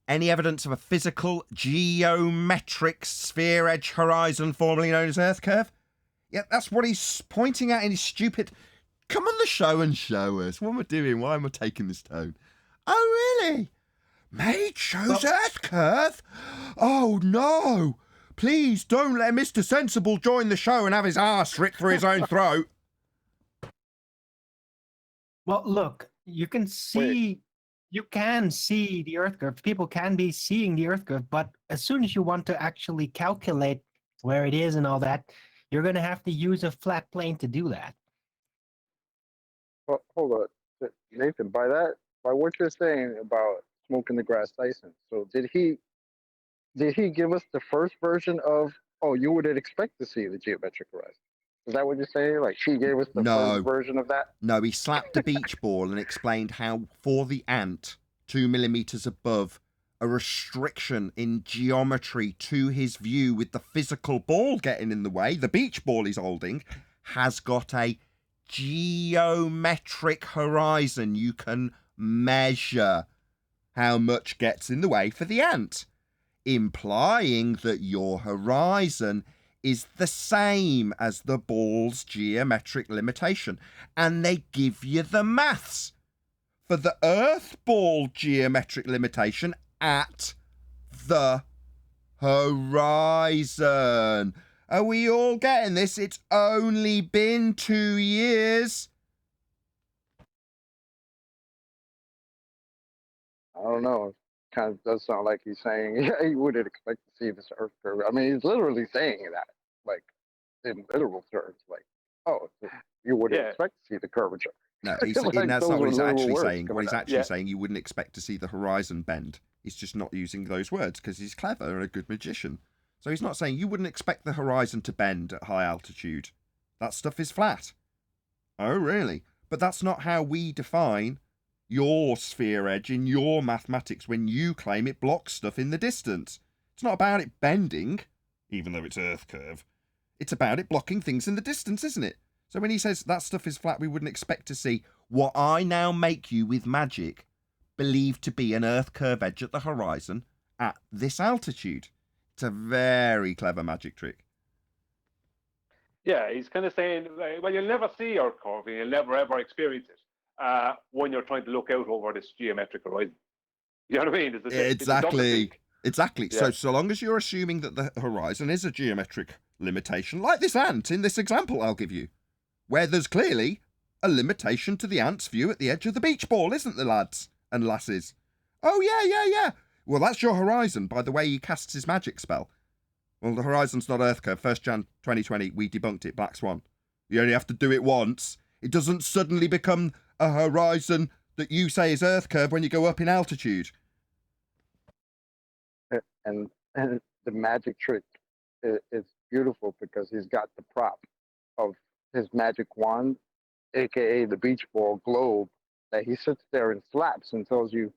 S1: Any evidence of a physical geometric sphere edge horizon formerly known as Earth curve? Yeah, that's what he's pointing at in his stupid... Come on the show and show us. What am I doing? Why am I taking this tone? Oh, really? Mage shows Earth curve? Oh, no. Please don't let Mr. Sensible join the show and have his arse ripped through his own throat.
S5: Well, look, you can see the Earth curve. People can be seeing the Earth curve, but as soon as you want to actually calculate where it is and all that, you're going to have to use a flat plane to do that.
S9: Well, hold on, Nathan. By what you're saying about smoking the grass Tyson, so did he give us the first version of? Oh, you would expect to see the geometric horizon. Is that what you're saying? Like he gave us the first version of that?
S1: No, he slapped a beach ball and explained how for the ant 2 millimeters above, a restriction in geometry to his view with the physical ball getting in the way, the beach ball he's holding, has got a geometric horizon. You can measure how much gets in the way for the ant. implying that your horizon is the same as the ball's geometric limitation. And they give you the maths for the Earth ball geometric limitation at the horizon. Are we all getting this? It's only been 2 years.
S9: I don't know. Kind of does sound like he's saying, yeah, you wouldn't expect to see this Earth curve. I mean, he's literally saying that, like, in literal terms, like, oh, you wouldn't expect to see the curvature.
S1: No,
S9: Like,
S1: that's not
S9: those
S1: what
S9: were
S1: he's
S9: literal
S1: actually
S9: words
S1: saying. What
S9: coming
S1: he's
S9: out.
S1: actually saying, you wouldn't expect to see the horizon bend. He's just not using those words because he's clever and a good magician. So he's not saying you wouldn't expect the horizon to bend at high altitude. That stuff is flat. Oh, really? But that's not how we define your sphere edge in your mathematics when you claim it blocks stuff in the distance. It's not about it bending, even though it's Earth curve. It's about it blocking things in the distance, isn't it? So when he says that stuff is flat, we wouldn't expect to see what I now make you with magic believe to be an Earth curve edge at the horizon at this altitude. It's a very clever magic trick.
S8: Yeah, he's kind of saying, well, you'll never see Earth curve, and you'll never ever experience it when you're trying to look out over this geometric horizon. You know what I mean?
S1: Exactly. Exactly.
S8: Yeah.
S1: So long as you're assuming that the horizon is a geometric limitation, like this ant in this example I'll give you, where there's clearly a limitation to the ant's view at the edge of the beach ball, isn't there, lads and lasses? Oh, yeah. Well, that's your horizon by the way he casts his magic spell. Well, the horizon's not Earth curve. 1st Jan 2020, we debunked it, Black Swan. You only have to do it once. It doesn't suddenly become a horizon that you say is Earth curve when you go up in altitude.
S9: And the magic trick is beautiful because he's got the prop of his magic wand, aka the beach ball globe, that he sits there and slaps and tells you,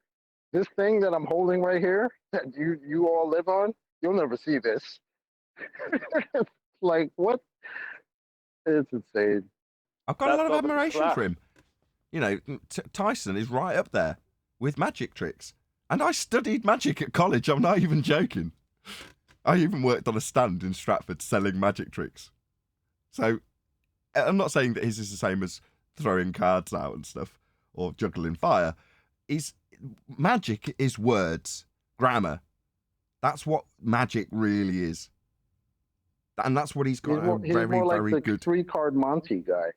S9: this thing that I'm holding right here that you all live on, you'll never see this. Like, what? It's insane.
S1: I've got a lot of
S8: That's
S1: admiration
S8: class.
S1: for him. You know, Tyson is right up there with magic tricks. And I studied magic at college. I'm not even joking. I even worked on a stand in Stratford selling magic tricks. So I'm not saying that his is the same as throwing cards out and stuff or juggling fire. Magic is words, grammar. That's what magic really is. And that's what he's got
S9: He's
S1: very,
S9: more like
S1: very
S9: the
S1: good.
S9: 3-card Monty guy.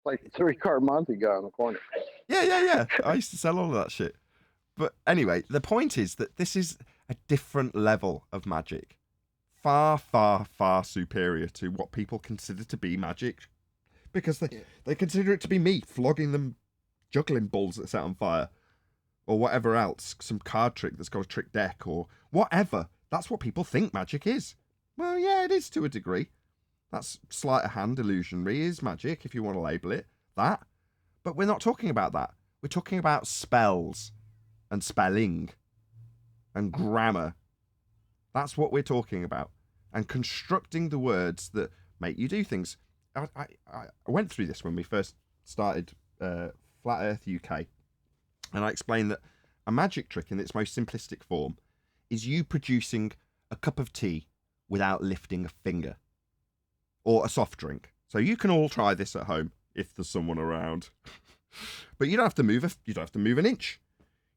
S9: Like the 3-card Monty guy on the corner.
S1: Yeah. I used to sell all of that shit. But anyway, the point is that this is a different level of magic. Far, far, far superior to what people consider to be magic. Because they consider it to be me flogging them juggling balls that set on fire. Or whatever else. Some card trick that's got a trick deck or whatever. That's what people think magic is. Well, yeah, it is to a degree. That's sleight of hand illusionary is magic, if you want to label it that. But we're not talking about that. We're talking about spells and spelling and grammar. That's what we're talking about. And constructing the words that make you do things. I went through this when we first started Flat Earth UK. And I explained that a magic trick in its most simplistic form is you producing a cup of tea without lifting a finger. Or a soft drink. So you can all try this at home if there's someone around. But you don't have to move an inch.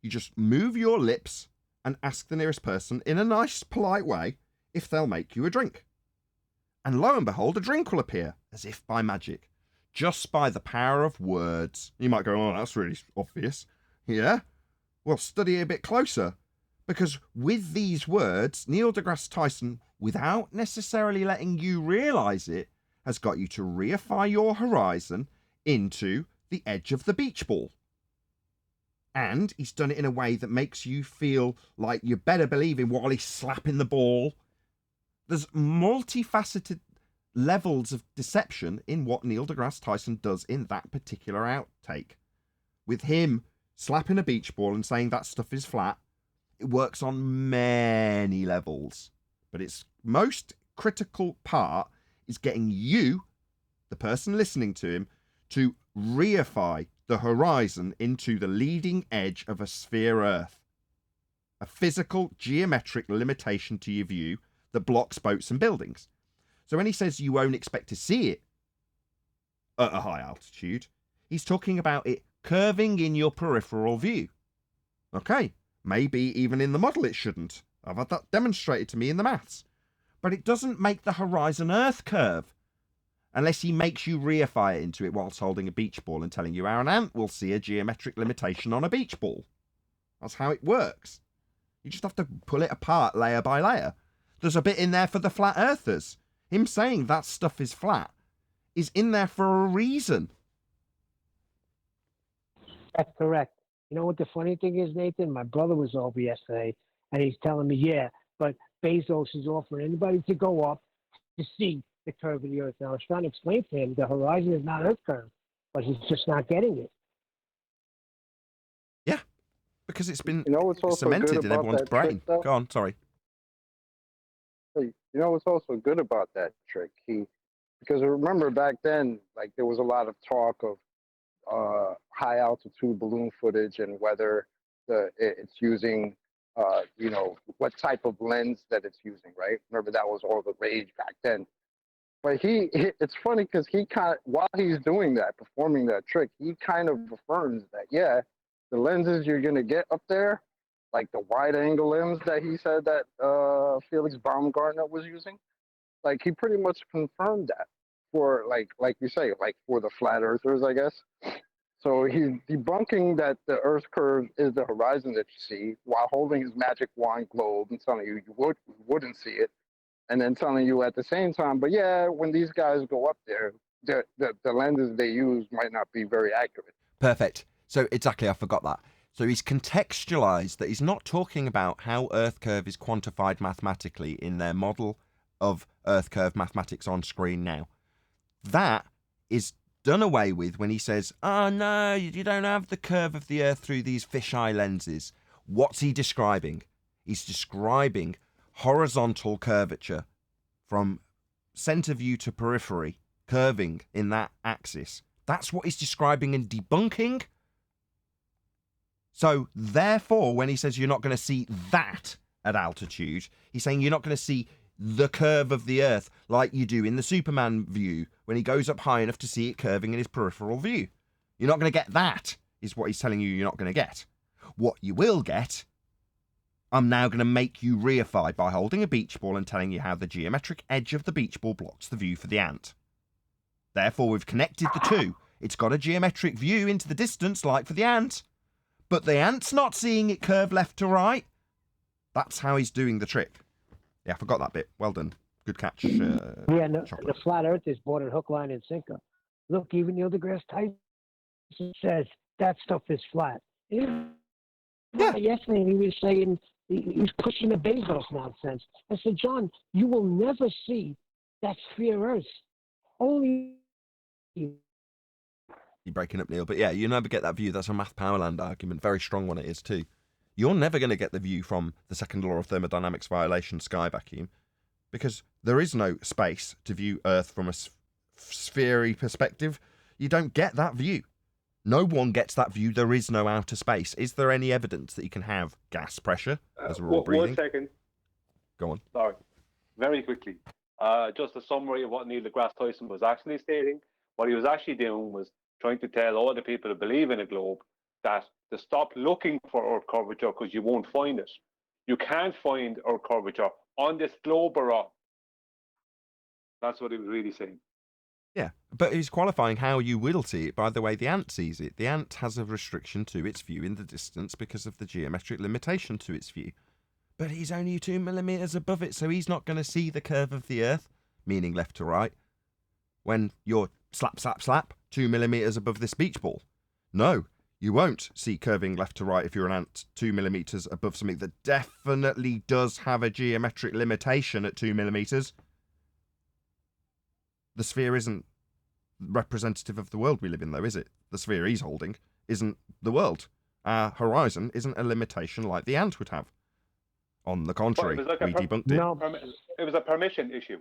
S1: You just move your lips and ask the nearest person in a nice, polite way if they'll make you a drink. And lo and behold, a drink will appear, as if by magic, just by the power of words. You might go, oh, that's really obvious. Yeah? Well, study a bit closer. Because with these words, Neil deGrasse Tyson, without necessarily letting you realise it, has got you to reify your horizon into the edge of the beach ball. And he's done it in a way that makes you feel like you better believe him while he's slapping the ball. There's multifaceted levels of deception in what Neil deGrasse Tyson does in that particular outtake. With him slapping a beach ball and saying that stuff is flat, it works on many levels. But its most critical part is getting you, the person listening to him, to reify the horizon into the leading edge of a sphere Earth. A physical, geometric limitation to your view that blocks boats and buildings. So when he says you won't expect to see it at a high altitude, he's talking about it curving in your peripheral view. Okay, maybe even in the model it shouldn't. I've had that demonstrated to me in the maths. But it doesn't make the horizon Earth curve. Unless he makes you reify it into it whilst holding a beach ball and telling you how an ant will see a geometric limitation on a beach ball. That's how it works. You just have to pull it apart layer by layer. There's a bit in there for the flat earthers. Him saying that stuff is flat is in there for a reason.
S3: That's correct. You know what the funny thing is, Nathan? My brother was over yesterday, and he's telling me, yeah, but Bezos is offering anybody to go up to see the curve of the Earth. Now, I was trying to explain to him the horizon is not Earth curve, but he's just not getting it.
S1: Yeah, because it's been
S9: You know what's also
S1: cemented
S9: good
S1: in
S9: about
S1: everyone's
S9: that trick,
S1: brain.
S9: though?
S1: Go on, sorry.
S9: You know what's also good about that trick? Because remember back then, like there was a lot of talk of high altitude balloon footage and whether it's using, what type of lens that it's using, right? Remember that was all the rage back then. But it's funny because while he's doing that, performing that trick, he kind of affirms that, yeah, the lenses you're going to get up there, like the wide angle lens that he said that Felix Baumgartner was using, like he pretty much confirmed that for like you say, like for the flat earthers, I guess. So he's debunking that the Earth curve is the horizon that you see while holding his magic wand globe and telling you wouldn't see it. And then telling you at the same time, but yeah, when these guys go up there, the lenses they use might not be very accurate.
S1: Perfect. So exactly, I forgot that. So he's contextualized that he's not talking about how Earth curve is quantified mathematically in their model of Earth curve mathematics on screen now. That is done away with when he says, oh no, you don't have the curve of the Earth through these fisheye lenses. What's he describing? He's describing horizontal curvature from center view to periphery, curving in that axis. That's what he's describing and debunking. So therefore, when he says you're not going to see that at altitude, he's saying you're not going to see the curve of the Earth like you do in the Superman view when he goes up high enough to see it curving in his peripheral view. You're not going to get that, is what he's telling you you're not going to get. What you will get, I'm now going to make you reify by holding a beach ball and telling you how the geometric edge of the beach ball blocks the view for the ant. Therefore, we've connected the two. It's got a geometric view into the distance like for the ant, but the ant's not seeing it curve left to right. That's how he's doing the trick. Yeah, I forgot that bit. Well done. Good catch.
S3: The flat Earth is bought at hook, line, and sinker. Look, even Neil deGrasse Tyson says that stuff is flat. Yeah. Yesterday he was saying he was pushing the Bezos nonsense. I said, John, you will never see that sphere Earth. Only
S1: You're breaking up, Neil, but yeah, you never get that view. That's a math powerland argument. Very strong one it is too. You're never going to get the view from the second law of thermodynamics violation sky vacuum because there is no space to view Earth from a sphere-y perspective. You don't get that view. No one gets that view. There is no outer space. Is there any evidence that you can have gas pressure as we're all breathing?
S8: 1 second.
S1: Go on.
S8: Sorry. Very quickly. Just a summary of what Neil deGrasse Tyson was actually stating. What he was actually doing was trying to tell all the people who believe in a globe that to stop looking for Earth curvature because you won't find it. You can't find Earth curvature on this globe or on. That's what he was really saying.
S1: Yeah, but he's qualifying how you will see it by the way the ant sees it. The ant has a restriction to its view in the distance because of the geometric limitation to its view. But he's only 2 millimeters above it, so he's not going to see the curve of the Earth, meaning left to right, when you're slap, 2 millimeters above this beach ball. No, you won't see curving left to right if you're an ant 2 millimeters above something that definitely does have a geometric limitation at 2 millimeters. The sphere isn't representative of the world we live in, though, is it? The sphere he's holding isn't the world. Our horizon isn't a limitation like the ant would have. On the contrary, we debunked it.
S3: No.
S8: It was a permission issue.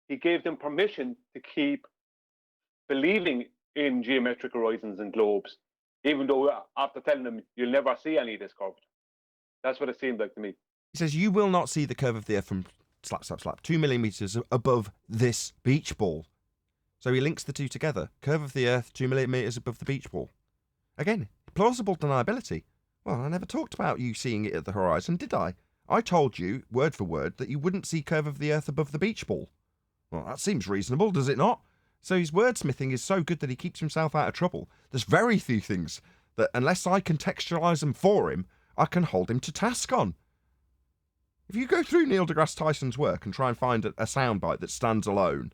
S8: He gave them permission to keep believing in geometric horizons and globes, even though after telling them you'll never see any of this curvature. That's what it seemed like to me.
S1: He says, you will not see the curve of the Earth from slap, slap, slap, 2 millimeters above this beach ball. So he links the two together. Curve of the Earth, 2 millimeters above the beach ball. Again, plausible deniability. Well, I never talked about you seeing it at the horizon, did I? I told you, word for word, that you wouldn't see curve of the Earth above the beach ball. Well, that seems reasonable, does it not? So his wordsmithing is so good that he keeps himself out of trouble. There's very few things that, unless I contextualise them for him, I can hold him to task on. If you go through Neil deGrasse Tyson's work and try and find a soundbite that stands alone,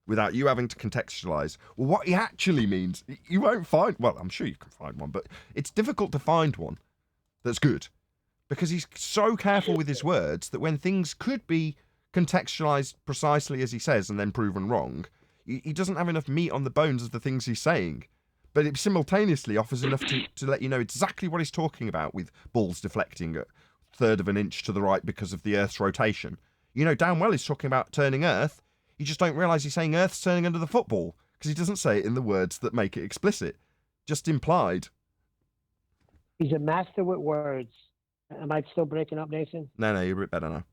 S1: without you having to contextualise what he actually means, you won't find... Well, I'm sure you can find one, but it's difficult to find one that's good. Because he's so careful with his words that when things could be contextualised precisely as he says and then proven wrong, he doesn't have enough meat on the bones of the things he's saying. But it simultaneously offers enough to let you know exactly what he's talking about with balls deflecting at 1/3 of an inch to the right because of the Earth's rotation. You know damn well he's talking about turning Earth. You just don't realise he's saying Earth's turning under the football because he doesn't say it in the words that make it explicit. Just implied.
S3: He's a master with words. Am I still breaking up, Nathan?
S1: No, you're a bit better now.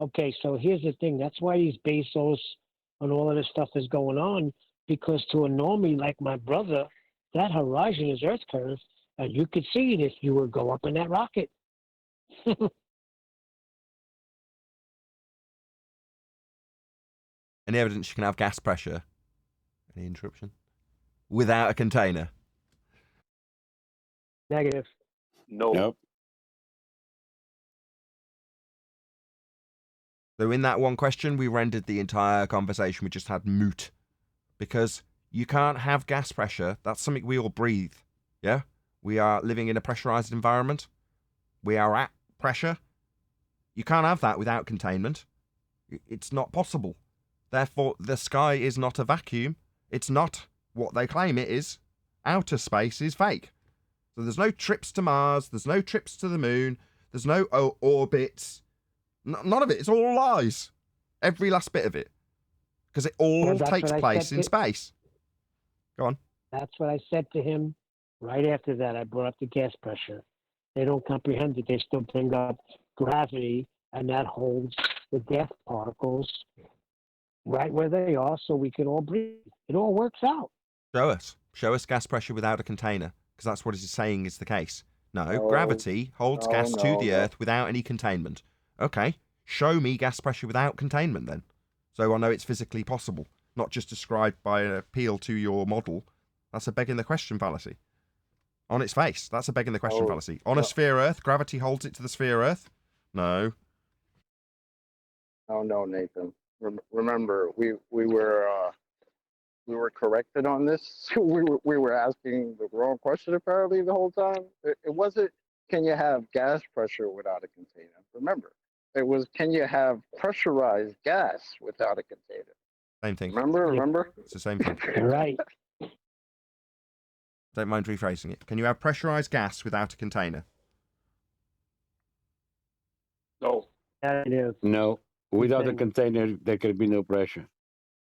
S3: Okay, so here's the thing. That's why these Bezos and all of this stuff is going on, because to a normie like my brother, that horizon is Earth curve, and you could see it if you would go up in that rocket.
S1: Any evidence you can have gas pressure? Any interruption? Without a container?
S3: Negative.
S8: No.
S7: Nope.
S1: So in that one question, we rendered the entire conversation we just had moot. Because you can't have gas pressure. That's something we all breathe. Yeah? We are living in a pressurized environment. We are at pressure. You can't have that without containment. It's not possible. Therefore, the sky is not a vacuum. It's not what they claim it is. Outer space is fake. So there's no trips to Mars. There's no trips to the moon. There's no orbits. None of it. It's all lies. Every last bit of it. Because it all takes place in space. Go on.
S3: That's what I said to him right after that. I brought up the gas pressure. They don't comprehend it. They still bring up gravity, and that holds the gas particles right where they are so we can all breathe. It all works out.
S1: Show us. Show us gas pressure without a container. Because that's what he's saying is the case. No, gravity holds gas to the Earth without any containment. Okay, show me gas pressure without containment then. So I know it's physically possible, not just described by an appeal to your model. That's a begging the question fallacy. On its face, that's a begging the question fallacy. On a sphere Earth, gravity holds it to the sphere Earth? No.
S9: Oh no, Nathan. Remember, we were corrected on this. we were asking the wrong question apparently the whole time. It wasn't, can you have gas pressure without a container? Remember, it was, can you have pressurized gas without a container?
S1: Same thing.
S9: Remember?
S1: It's the same thing.
S3: Right.
S1: Don't mind rephrasing it. Can you have pressurized gas without a container?
S8: No.
S3: Negative.
S7: No. Without a
S3: Then-
S7: container, there could be no pressure.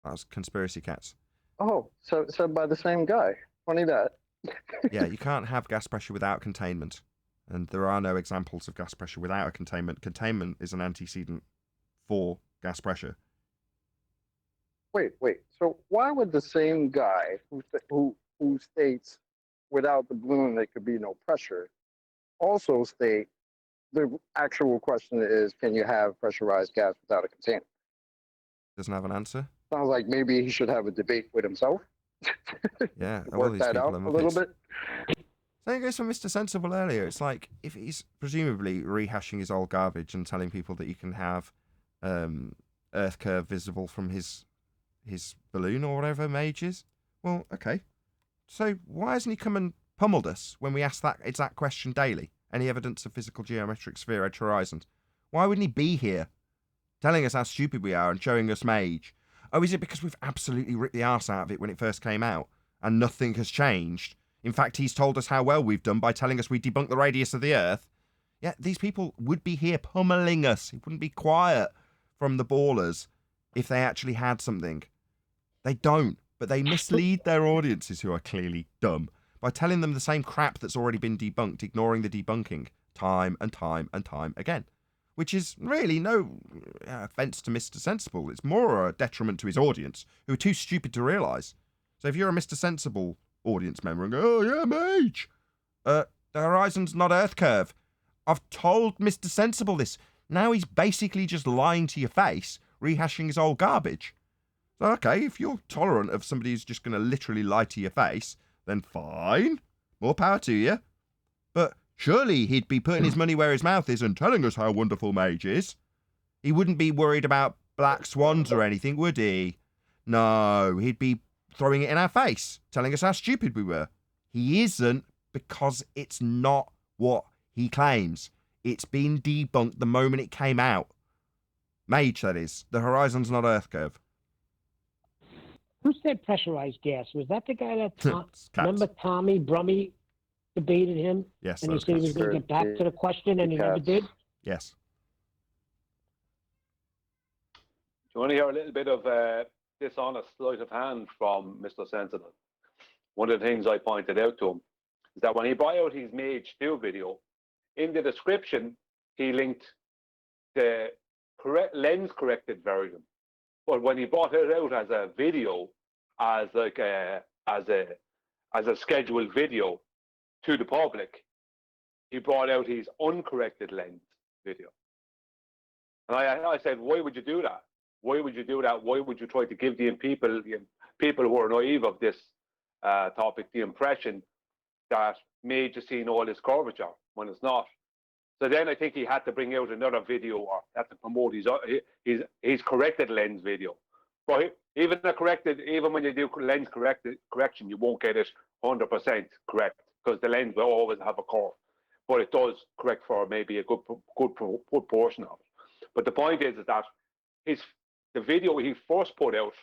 S1: That's conspiracy cats.
S9: Oh, so by the same guy. Funny that.
S1: Yeah, you can't have gas pressure without containment. And there are no examples of gas pressure without a containment. Containment is an antecedent for gas pressure.
S9: Wait. So why would the same guy who states without the balloon there could be no pressure also state the actual question is, can you have pressurized gas without a container?
S1: Doesn't have an answer?
S9: Sounds like maybe he should have a debate with himself.
S1: Yeah, all
S9: Work
S1: these
S9: that
S1: people
S9: out
S1: are
S9: a little
S1: muppets.
S9: bit.
S1: Same goes for Mr. Sensible earlier. It's like, if he's presumably rehashing his old garbage and telling people that you can have Earth curve visible from his balloon or whatever Mage is, well, okay. So why hasn't he come and pummeled us when we ask that exact question daily? Any evidence of physical geometric sphere edge horizons? Why wouldn't he be here telling us how stupid we are and showing us Mage? Oh, is it because we've absolutely ripped the arse out of it when it first came out and nothing has changed? In fact, he's told us how well we've done by telling us we debunked the radius of the Earth. Yeah, these people would be here pummeling us. It wouldn't be quiet from the ballers if they actually had something. They don't, but they mislead their audiences who are clearly dumb by telling them the same crap that's already been debunked, ignoring the debunking, time and time and time again. Which is really no offence to Mr. Sensible. It's more a detriment to his audience, who are too stupid to realise. So if you're a Mr. Sensible audience member and go, oh yeah, mage, the horizon's not Earth curve. I've told Mr. Sensible this. Now he's basically just lying to your face, rehashing his old garbage. So, okay, if you're tolerant of somebody who's just going to literally lie to your face, then fine. More power to you. But surely he'd be putting his money where his mouth is and telling us how wonderful Mage is. He wouldn't be worried about black swans or anything, would he? No, he'd be throwing it in our face, telling us how stupid we were. He isn't, because it's not what he claims. It's been debunked the moment it came out. Mage, that is. The horizon's not Earth curve.
S3: Who said pressurized gas? Was that the guy that
S1: Cats.
S3: remember Tommy Brummy debated him?
S1: Yes,
S3: And
S1: that
S3: he
S1: was
S3: said he was
S1: Cats.
S3: going to get back to the question, and he never did.
S1: Yes.
S8: Do you want to hear a little bit of dishonest sleight of hand from Mr. Sensible? One of the things I pointed out to him is that when he brought out his Mage 2 video, in the description, he linked the correct lens-corrected version. But when he brought it out as a video, as like as a scheduled video to the public, he brought out his uncorrected lens video. And I said, why would you do that? Why would you do that? Why would you try to give the people who are naive of this topic the impression that Mage is seeing all this curvature when it's not? So then I think he had to bring out another video or had to promote his corrected lens video. But even when you do lens correction, you won't get it 100% correct because the lens will always have a curve. But it does correct for maybe a good portion of it. But the point is that the video he first put out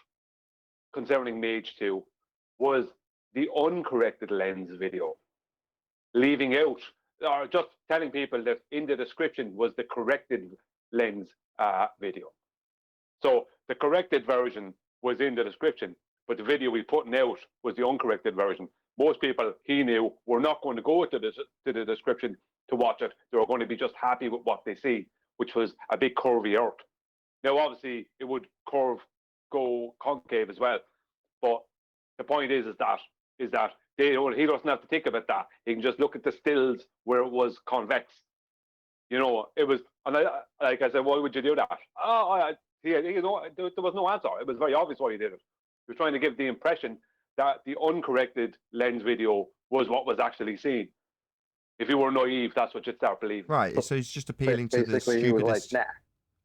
S8: concerning Mage 2 was the uncorrected lens video, leaving out or just telling people that in the description was the corrected lens video. So the corrected version was in the description, but the video we putting out was the uncorrected version. Most people he knew were not going to go to the description to watch it. They were going to be just happy with what they see, which was a big curvy Earth. Now, obviously, it would go concave as well, but the point is that he doesn't have to think about that. He can just look at the stills where it was convex. You know, it was, and I said, why would you do that? There was no answer. It was very obvious why he did it. He was trying to give the impression that the uncorrected lens video was what was actually seen. If you were naive, that's what you'd start believing.
S1: Right, so he's just appealing to the
S9: Basically, he was
S1: stupidest.
S9: like, nah.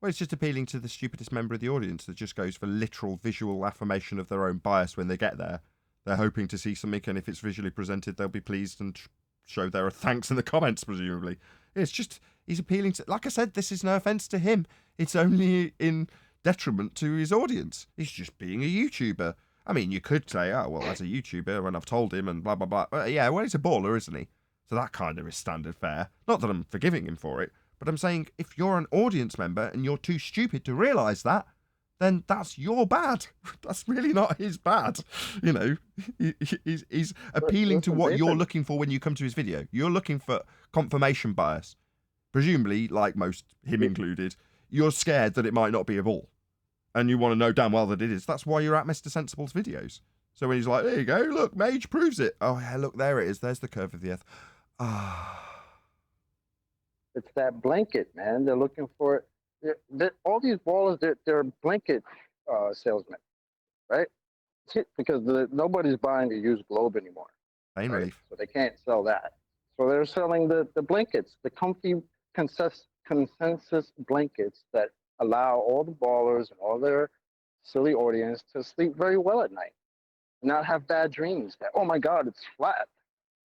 S1: Well, it's just appealing to the stupidest member of the audience that just goes for literal visual affirmation of their own bias when they get there. They're hoping to see something, and if it's visually presented, they'll be pleased and show their thanks in the comments, presumably. It's just, he's appealing to, like I said, this is no offence to him. It's only in detriment to his audience. He's just being a YouTuber. I mean, you could say, oh, well, as a YouTuber, and I've told him, and blah, blah, blah. But yeah, well, he's a baller, isn't he? So that kind of is standard fare. Not that I'm forgiving him for it, but I'm saying if you're an audience member and you're too stupid to realise that, then that's your bad. That's really not his bad. You know, he's appealing to what you're looking for when you come to his video. You're looking for confirmation bias. Presumably, like most, him included, you're scared that it might not be a ball. And you want to know damn well that it is. That's why you're at Mr. Sensible's videos. So when he's like, there you go, look, Mage proves it. Oh, yeah, look, there it is. There's the curve of the Earth.
S9: It's that blanket, man. They're looking for all these ballers. They're blanket salesmen, right? Because nobody's buying a used globe anymore.
S1: Pain relief.
S9: So they can't sell that. So they're selling the blankets, the comfy consensus blankets that allow all the ballers and all their silly audience to sleep very well at night, not have bad dreams that, oh my God, it's flat.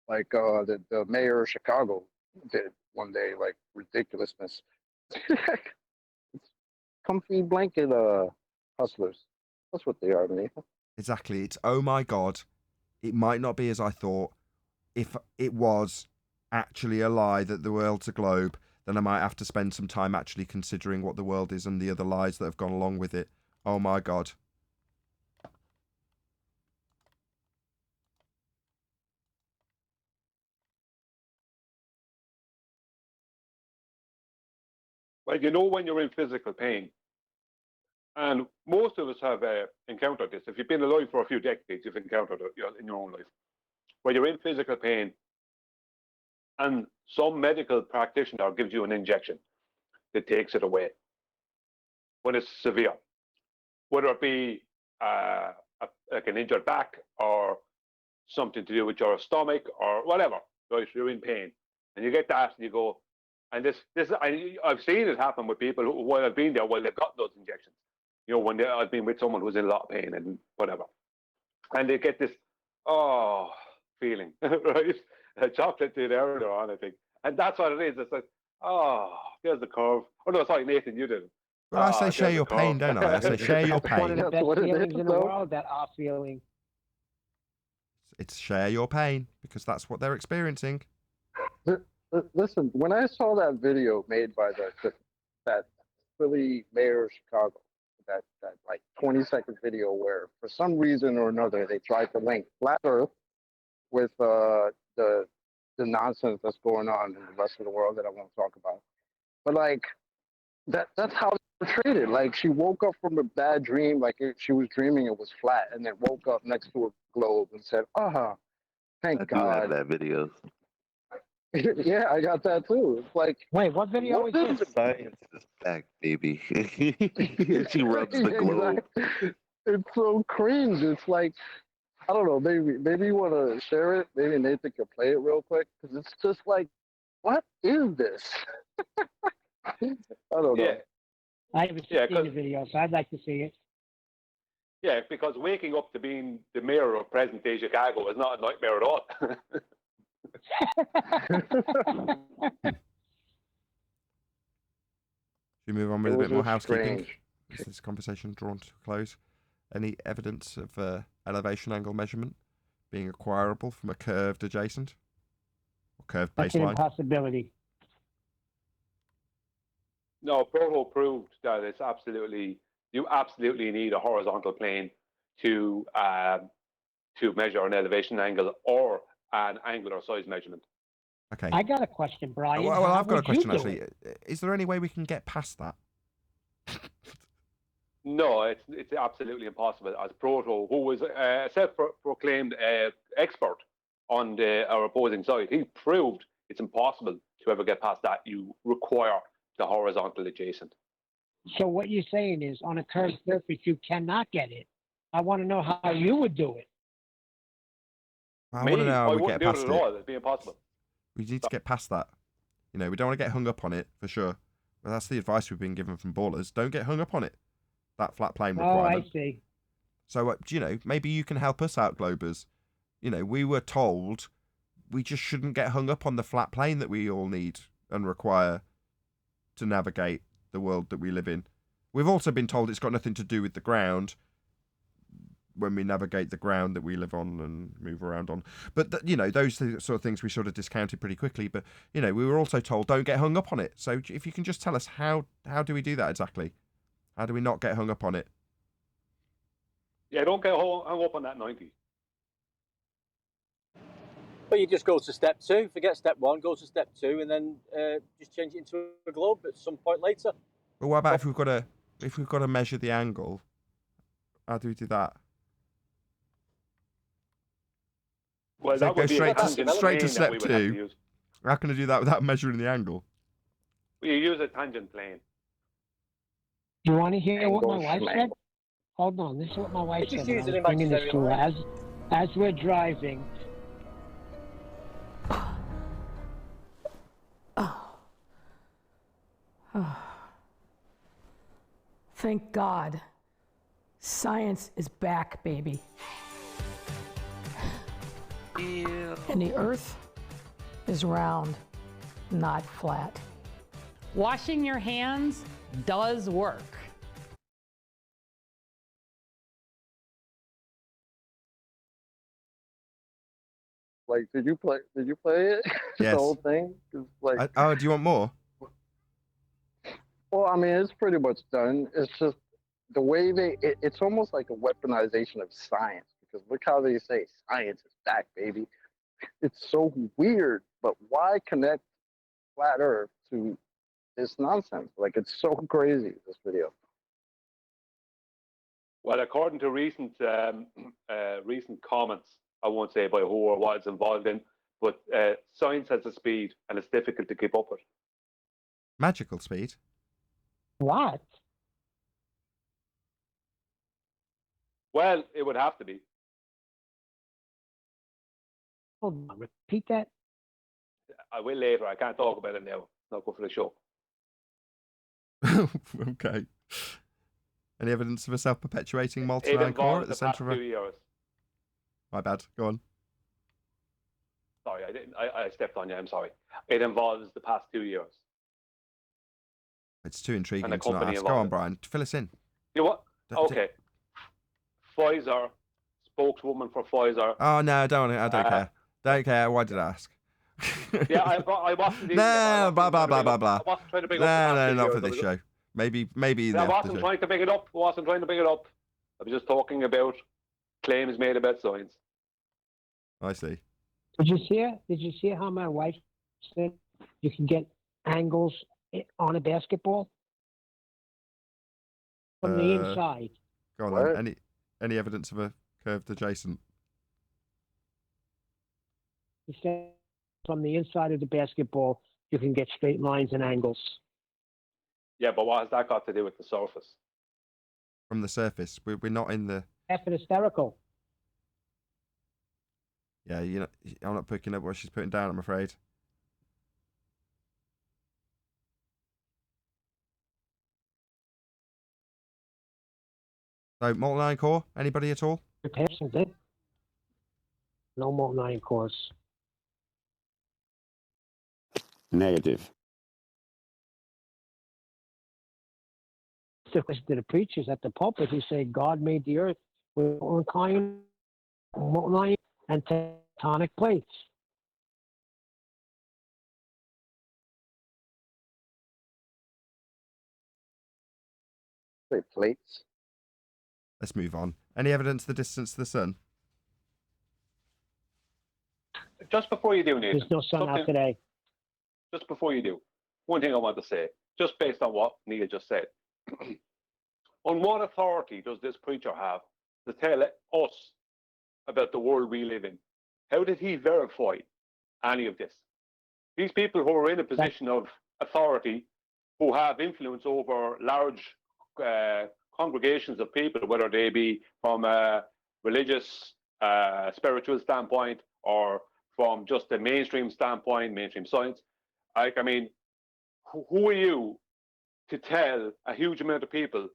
S9: Like the mayor of Chicago did one day, like ridiculousness. It's comfy blanket hustlers. That's what they are, Nathan.
S1: Exactly. It's, oh my God, it might not be as I thought. If it was actually a lie that the world's a globe, then I might have to spend some time actually considering what the world is and the other lies that have gone along with it. Oh my God.
S8: Like, you know, when you're in physical pain, and most of us have encountered this. If you've been alive for a few decades, you've encountered it in your own life, where you're in physical pain, and some medical practitioner gives you an injection that takes it away when it's severe, whether it be like an injured back or something to do with your stomach or whatever. Right, you're in pain, and you get that, and you go, and I've seen it happen with people who, while I've been there, while they've got those injections. You know, when I've been with someone who's in a lot of pain and whatever, and they get this feeling, right? A chocolate did earlier on, I think, and that's what it is. It's like, there's the curve. Oh no, sorry, Nathan, you did it.
S1: Well, I say share your pain, don't I? I say share your
S3: That's one of
S1: pain.
S3: the best
S9: what it
S3: feelings
S9: is,
S3: in the
S9: though.
S3: world, that are feeling.
S1: It's share your pain because that's what they're experiencing.
S9: Listen, when I saw that video made by that Philly mayor of Chicago, that like 20-second video where for some reason or another they tried to link flat Earth with the nonsense that's going on in the rest of the world that I won't talk about. But like that's how they portrayed it. Like, she woke up from a bad dream, like she was dreaming it was flat, and then woke up next to a globe and said, thank
S10: I do have
S9: God.
S10: that video.
S9: Yeah, I got that too. It's like,
S3: Wait, what video
S9: what
S3: is
S9: is
S3: this?
S10: Science is back, baby. She rubs the globe.
S9: Exactly. It's so cringe. It's like, I don't know. Maybe you want to share it. Maybe Nathan can play it real quick, because it's just like, what is this? I don't know.
S8: Yeah,
S3: I haven't
S8: Yeah,
S3: seen the video, so I'd like to see it.
S8: yeah, because waking up to being the mayor of present day Chicago is not a nightmare at all.
S1: Should we move on with
S9: It
S1: a bit
S9: was
S1: more
S9: just
S1: housekeeping?
S9: strange.
S1: Is this conversation drawn to a close? Any evidence of elevation angle measurement being acquirable from a curved adjacent or curved
S3: That's an
S1: baseline?
S3: impossibility.
S8: No, Proto proved that you absolutely need a horizontal plane to measure an elevation angle or an angular size measurement.
S1: Okay.
S3: I got a question, Brian.
S1: Well,
S3: How
S1: I've got a
S3: would you
S1: question
S3: do
S1: actually.
S3: it?
S1: Is there any way we can get past that?
S8: No, it's absolutely impossible. As Proto, who was a self-proclaimed expert on our opposing side, he proved it's impossible to ever get past that. You require the horizontal adjacent.
S3: So what you're saying is, on a curved surface, you cannot get it. I want to know how you would do it.
S1: I want to know how
S8: I
S1: we
S8: wouldn't
S1: get
S8: do it
S1: past
S8: at
S1: it.
S8: all. It'd be impossible.
S1: We need to get past that. You know, we don't want to get hung up on it for sure. Well, that's the advice we've been given from ballers. Don't get hung up on it. That flat plane requirement.
S3: Oh, I see.
S1: So, you know, maybe you can help us out, Globers. You know, we were told we just shouldn't get hung up on the flat plane that we all need and require to navigate the world that we live in. We've also been told it's got nothing to do with the ground when we navigate the ground that we live on and move around on. But, you know, those sort of things we sort of discounted pretty quickly. But, you know, we were also told don't get hung up on it. So if you can just tell us how do we do that exactly? How do we not get hung up on it?
S8: Yeah, don't get hung up on that 90.
S11: Well, you just go to step 2, forget step 1, go to step 2, and then just change it into a globe at some point later.
S1: But what about if we've got to measure the angle? How do we do that?
S8: Well,
S1: So
S8: that
S1: go
S8: would be
S1: straight
S8: a tangent
S1: to
S8: plane
S1: step
S8: that we would have to
S1: 2.
S8: use.
S1: How can I do that without measuring the angle?
S8: You use a tangent plane.
S3: You want to hear what my
S9: Angle
S3: wife
S9: slang.
S3: said? Hold on. This is what my wife
S11: Just
S3: said when
S11: use
S3: I
S11: an
S3: was bringing this to
S11: imaginary
S3: her. As we're driving,
S12: Thank God. Science is back, baby. And the earth is round, not flat.
S13: Washing your hands does work.
S9: Like, did you play it?
S1: Yes.
S9: The whole thing? 'Cause, like,
S1: Do you want more?
S9: well, I mean, it's pretty much done. It's just the way it's almost like a weaponization of science, because look how they say science is back, baby. It's so weird, but why connect flat Earth to this nonsense. Like, it's so crazy, this video.
S8: Well, according to recent recent comments, I won't say by who or what it's involved in, but science has a speed and it's difficult to keep up with.
S1: Magical speed?
S3: What?
S8: Well, it would have to be.
S3: Hold on, repeat that.
S8: I will later. I can't talk about it now. Not good for the show.
S1: Okay. Any evidence of a self-perpetuating
S8: It
S1: molten iron core
S8: involves
S1: at the
S8: the past
S1: centre of
S8: 2
S1: a...
S8: years.
S1: My bad. Go on.
S8: Sorry, I didn't. I stepped on you. I'm sorry. It involves the past 2 years.
S1: It's too intriguing
S8: And the
S1: to not
S8: company
S1: ask. Go on,
S8: involved.
S1: Brian. Fill us in.
S8: You know what?
S1: D-
S8: Okay. Pfizer, spokeswoman for Pfizer.
S1: Oh, no, I don't care. Don't care. Why did I ask?
S8: Yeah, I wasn't.
S1: No, blah, blah, blah, blah, blah.
S8: I wasn't trying to bring up the past
S1: No,
S8: 2
S1: not
S8: years.
S1: for this show. Maybe in
S8: I
S1: the after
S8: wasn't
S1: show.
S8: trying to bring it up. I wasn't trying to bring it up. I was just talking about claims made about science.
S1: I see.
S3: Did you see it? Did you see how my wife said you can get angles on a basketball from the inside?
S1: Go on
S9: What?
S1: then. Any evidence of a curved adjacent?
S3: He said from the inside of the basketball you can get straight lines and angles.
S8: Yeah, but what has that got to do with the surface?
S1: From the surface. We're not in the...
S3: That's hysterical.
S1: Yeah, I'm not picking up what she's putting down, I'm afraid. So, molten iron core, anybody at all?
S3: The person did. No molten iron cores.
S7: Negative.
S3: To the preachers at the pulpit who say God made the earth with molten iron and tectonic plates.
S9: Say plates.
S1: Let's move on. Any evidence of the distance to the sun?
S8: Just before you do, Nathan.
S3: There's no sun out today.
S8: Just before you do, one thing I want to say, just based on what Neil just said. On what authority does this preacher have to tell us about the world we live in? How did he verify any of this? These people who are in a position of authority, who have influence over large congregations of people, whether they be from a religious, spiritual standpoint, or from just a mainstream standpoint, mainstream science. Like, I mean, who are you to tell a huge amount of people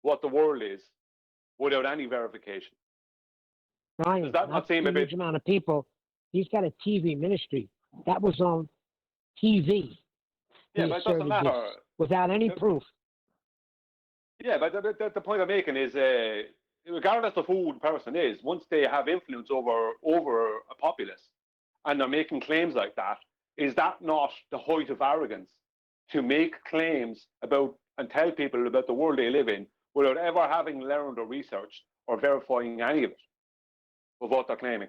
S8: what the world is without any verification?
S3: Ryan,
S8: Does that not seem a
S3: a
S8: bit...
S3: huge amount of people. He's got a TV ministry. That was on TV.
S8: Yeah,
S3: He
S8: but it doesn't
S3: asserted
S8: matter.
S3: this without any proof.
S8: Yeah, but the point I'm making is, regardless of who the person is, once they have influence over a populace and they're making claims like that, is that not the height of arrogance to make claims about and tell people about the world they live in without ever having learned or researched or verifying any of it, of what they're claiming?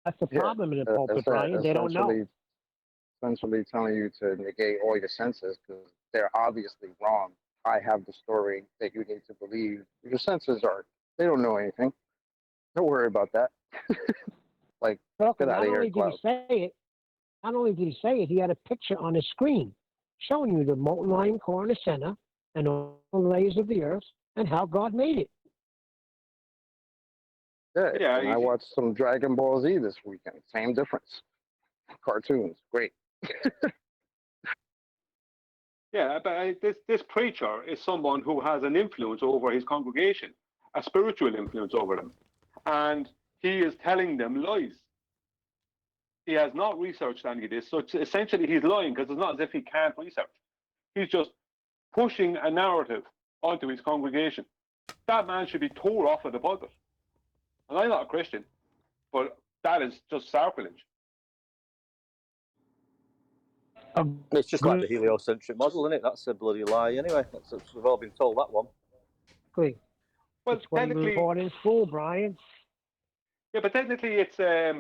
S3: That's the problem in the pulpit, Brian. They don't know.
S9: Essentially telling you to negate all your senses because they're obviously wrong. I have the story that you need to believe. Your senses they don't know anything. Don't worry about that. Like, get out of here, Cloud.
S3: Not only did he say it, he had a picture on his screen showing you the molten iron core in the center and all the layers of the earth and how God made it.
S9: Yeah, and I watched some Dragon Ball Z this weekend. Same difference. Cartoons, great.
S8: Yeah, but this preacher is someone who has an influence over his congregation, a spiritual influence over them, and he is telling them lies. He has not researched any of this, so essentially he's lying because it's not as if he can't research. He's just pushing a narrative onto his congregation. That man should be tore off of the pulpit. And I'm not a Christian, but that is just sacrilege.
S11: It's just like the heliocentric model, isn't it? That's a bloody lie anyway. We've all been told that one.
S3: Well, that's what you
S8: technically-
S3: report in school, Brian.
S8: Yeah, but technically it's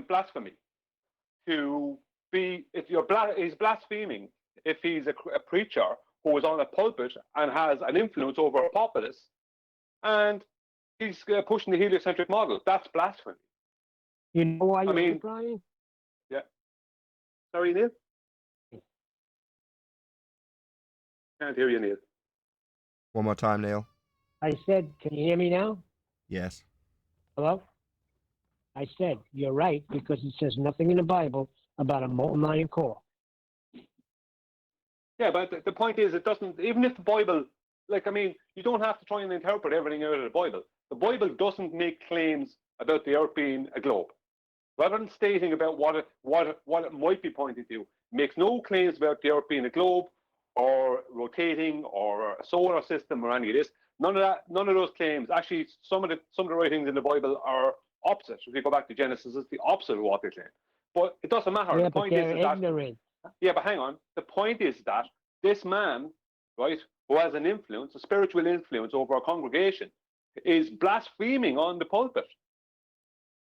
S8: blasphemy to be, if you're he's blaspheming if he's a preacher who is on a pulpit and has an influence over a populace, and he's pushing the heliocentric model. That's blasphemy.
S3: You know why
S8: I mean,
S3: Brian?
S8: Yeah. Sorry, Neil? Can't hear you, Neil.
S1: One more time, Neil.
S3: I said, can you hear me now?
S1: Yes.
S3: Hello? I said, you're right, because it says nothing in the Bible about a molten iron core.
S8: Yeah, but the point is, it doesn't, even if the Bible, like, I mean, you don't have to try and interpret everything out of the Bible. The Bible doesn't make claims about the earth being a globe. Rather than stating about what it might be pointing to, it makes no claims about the earth being a globe or rotating or a solar system or any of this. None of those claims. Actually, some of the writings in the Bible are opposite. If you go back to Genesis, it's the opposite of what they claim. But it doesn't matter.
S3: Yeah,
S8: The
S3: but
S8: point
S3: they're
S8: is that,
S3: ignorant.
S8: yeah, but hang on. The point is that this man, right, who has an influence, a spiritual influence over a congregation, is blaspheming on the pulpit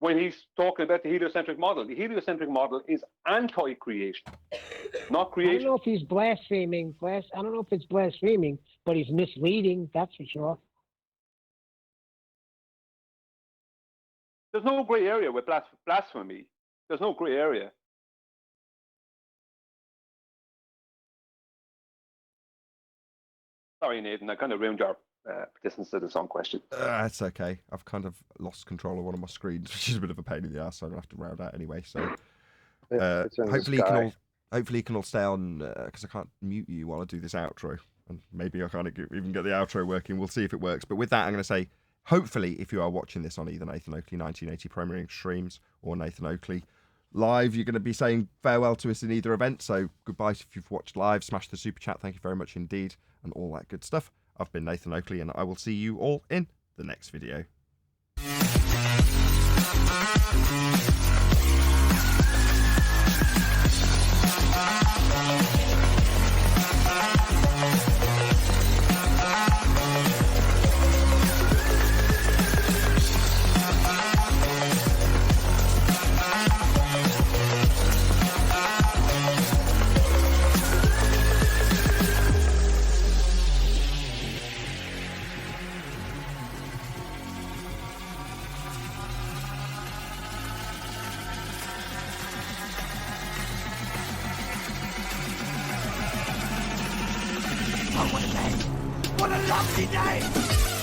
S8: when he's talking about the heliocentric model. The heliocentric model is anti-creation, not
S3: I
S8: creation.
S3: don't know if he's blaspheming. I don't know if it's blaspheming, but he's misleading. That's for sure.
S8: There's no grey area with blasphemy. There's no grey area. Sorry, Nathan, I kind of ruined your distance to the song question.
S1: It's okay. I've kind of lost control of one of my screens, which is a bit of a pain in the ass, so I don't have to round out anyway. So
S9: It's in the
S1: hopefully you can all stay on, because I can't mute you while I do this outro. And maybe I can't even get the outro working. We'll see if it works. But with that, I'm going to say, hopefully, if you are watching this on either Nathan Oakley 1980 premiering streams or Nathan Oakley live, you're going to be saying farewell to us in either event. So goodbye if you've watched live. Smash the super chat. Thank you very much indeed. And all that good stuff. I've been Nathan Oakley, and I will see you all in the next video.
S14: What a lovely day!